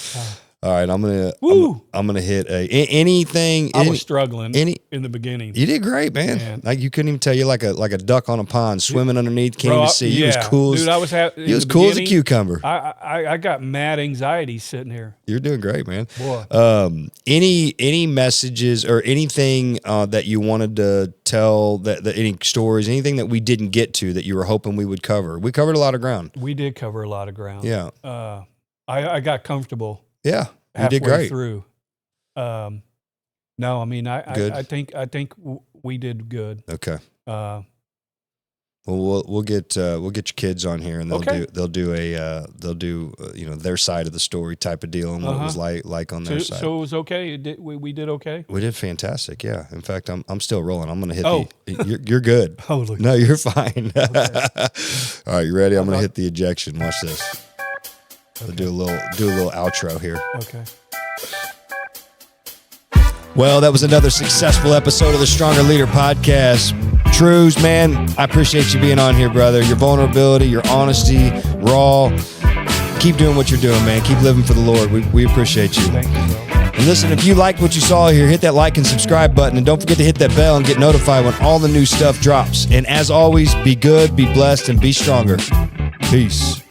All right, I'm gonna hit anything. I was struggling in the beginning. You did great, man. Like you couldn't even tell. You're like a duck on a pond swimming underneath. Can't even see. You was cool. Dude, I was he was cool as a cucumber. I got mad anxiety sitting here. You're doing great, man. Boy. Any messages or anything that you wanted to tell, that any stories, anything that we didn't get to that you were hoping we would cover? We covered a lot of ground. We did cover a lot of ground. Yeah. I got comfortable. Yeah. You Halfway did great. Through. No, I mean, I think we did good. Okay. Well, we'll get your kids on here, and they'll do their side of the story type of deal and what it was like on their side. So it was okay. We did okay. We did fantastic. Yeah. In fact, I'm still rolling. I'm gonna hit you're good. Oh, look. No, you're fine. Okay. All right, you ready? I'm gonna hit the ejection. Watch this. Okay. Do a little outro here. Okay. Well, that was another successful episode of the Stronger Leader Podcast. Trues, man, I appreciate you being on here, brother. Your vulnerability, your honesty, raw. Keep doing what you're doing, man. Keep living for the Lord. We appreciate you. Thank you, bro. And listen, if you liked what you saw here, hit that like and subscribe button. And don't forget to hit that bell and get notified when all the new stuff drops. And as always, be good, be blessed, and be stronger. Peace.